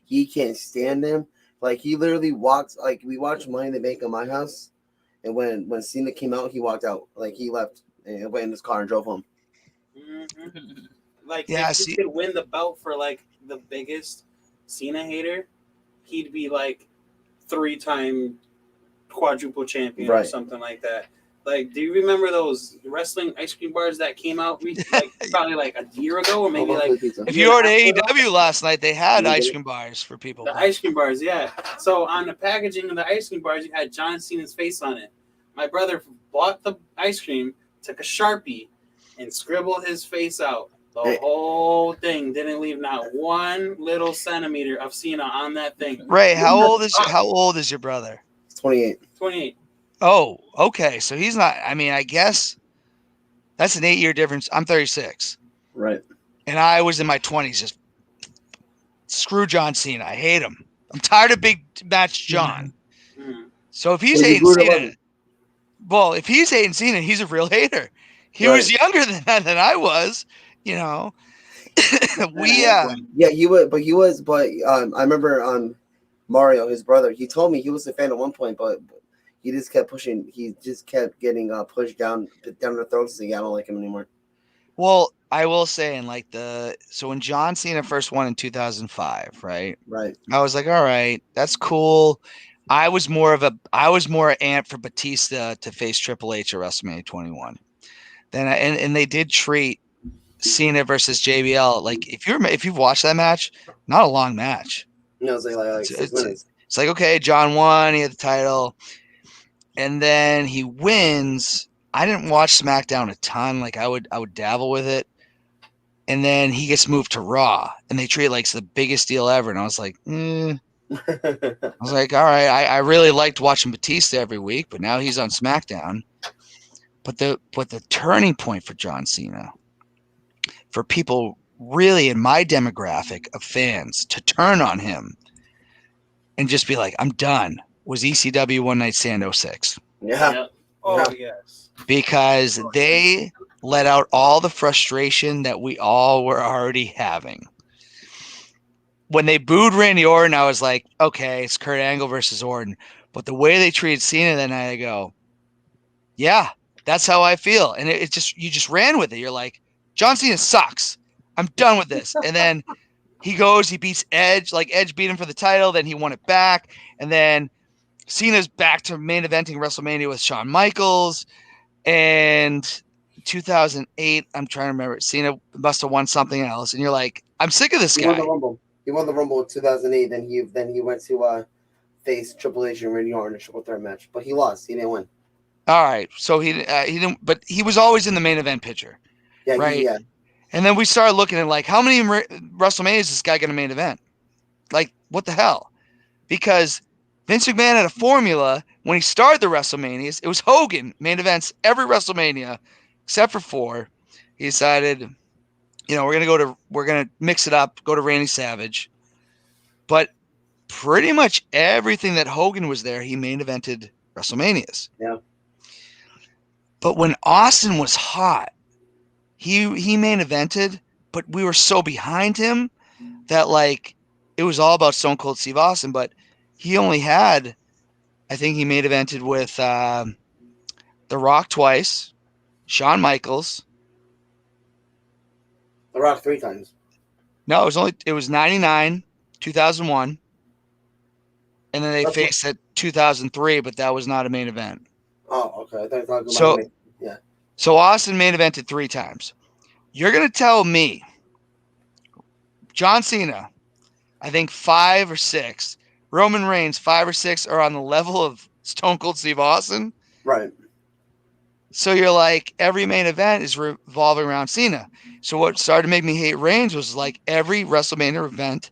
He can't stand him. Like, he literally walked. Like, we watched Money in the Bank at my house, and when Cena came out, he walked out. Like, he left and went in his car and drove home. Mm-hmm. Like, yeah, if he could win the belt for like the biggest Cena hater, he'd be like 3-time quadruple champion or something like that. Like, do you remember those wrestling ice cream bars that came out probably like a year ago, or maybe like? If you were at AEW last night, they had ice cream bars for people. The ice cream bars, yeah. So on the packaging of the ice cream bars, you had John Cena's face on it. My brother bought the ice cream, took a Sharpie, and scribbled his face out. The whole thing didn't leave not one little centimeter of Cena on that thing. Ray, how old is your brother? 28. 28. Oh, okay. So he's not. I mean, I guess that's an 8-year difference. I'm 36. Right. And I was in my 20s. Just screw John Cena. I hate him. I'm tired of big match John. Mm-hmm. So if he's hating Cena, if he's hating Cena, he's a real hater. He was younger than I was. Yeah, he would, but I remember Mario, his brother, he told me he was a fan at one point, but he just kept pushing. He just kept getting pushed down their throats. So I don't like him anymore. Well, I will say, so when John Cena first won in 2005, right? Right. I was like, all right, that's cool. I was more amped for Batista to face Triple H at WrestleMania 21. Then and they did treat Cena versus JBL like if you've watched that match, not a long match. No, it's like 6 minutes. It's like, okay, John won, he had the title, and then he wins. I didn't watch SmackDown a ton. Like, I would dabble with it, and then he gets moved to Raw, and they treat it like it's the biggest deal ever. And I was like, I was like, all right, I really liked watching Batista every week, but now he's on SmackDown. But the turning point for John Cena, for people really in my demographic of fans to turn on him and just be like, I'm done, was ECW One Night Stand 06. Yeah. Oh, yes. Because they let out all the frustration that we all were already having. When they booed Randy Orton, I was like, okay, it's Kurt Angle versus Orton. But the way they treated Cena that night, I go, yeah, that's how I feel. And it just, you just ran with it. You're like, John Cena sucks. I'm done with this. And then he goes, he beats Edge. Like Edge beat him for the title. Then he won it back. And then Cena's back to main eventing WrestleMania with Shawn Michaels. And 2008, I'm trying to remember. Cena must have won something else. And you're like, I'm sick of this He guy. won the Rumble. He won the Rumble in 2008. Then he went to face Triple H and Randy Orton in a triple threat match, but he lost. He didn't win. All right. So he didn't, but he was always in the main event picture. Yeah, right. yeah. And then we started looking at like, how many WrestleManias is this guy going to main event? Like, what the hell? Because Vince McMahon had a formula when he started the WrestleManias. It was Hogan main events every WrestleMania except for 4. He decided, we're going to mix it up, go to Randy Savage. But pretty much everything that Hogan was there, he main evented WrestleManias. Yeah. But when Austin was hot, he main evented, but we were so behind him that like it was all about Stone Cold Steve Austin. But he only had, I think he main evented with The Rock twice, Shawn Michaels. The Rock 3 times. No, it was 99, 2001, and then they faced at 2003, but that was not a main event. Oh, okay. I thought you were talking about yeah. So Austin main evented 3 times. You're gonna tell me John Cena, I think 5 or 6, Roman Reigns 5 or 6 are on the level of Stone Cold Steve Austin? Right. So you're like, every main event is revolving around Cena. So what started to make me hate Reigns was like every WrestleMania event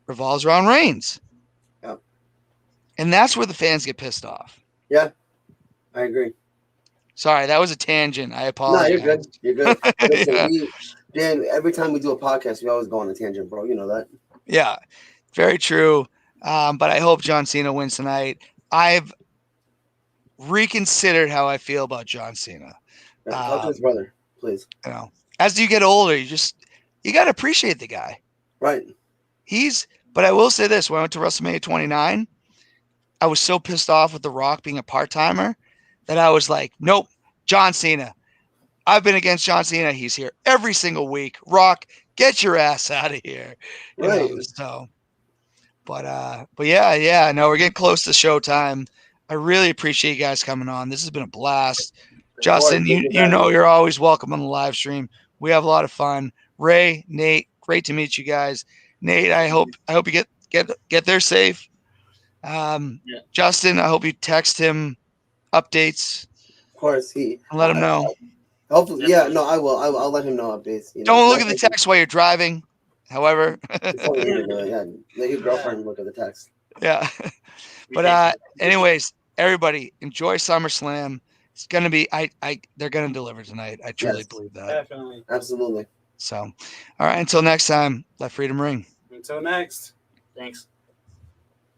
revolves around Reigns. Yeah. And that's where the fans get pissed off. Yeah, I agree. Sorry, that was a tangent. I apologize. No, you're good. You're good. Listen, Yeah. Dan, every time we do a podcast, we always go on a tangent, bro. You know that. Yeah, very true. But I hope John Cena wins tonight. I've reconsidered how I feel about John Cena. Yeah, talk to his brother, please. As you get older, you got to appreciate the guy. Right. But I will say this: when I went to WrestleMania 29, I was so pissed off with The Rock being a part-timer that I was like, nope, John Cena. I've been against John Cena. He's here every single week. Rock, get your ass out of here. Right. But yeah. No, we're getting close to showtime. I really appreciate you guys coming on. This has been a blast. Justin, you're always welcome on the live stream. We have a lot of fun. Ray, Nate, great to meet you guys. Nate, I hope you get there safe. Justin, I hope you text him updates. Of course, let him know. Hopefully, yeah. No, I will. I'll let him know updates. Don't look at the text while you're driving. However, let your girlfriend look at the text. Yeah. But anyways, everybody enjoy SummerSlam. It's gonna be they're gonna deliver tonight. I truly believe that. Definitely. Absolutely. So, all right. Until next time, let freedom ring. Until next. Thanks.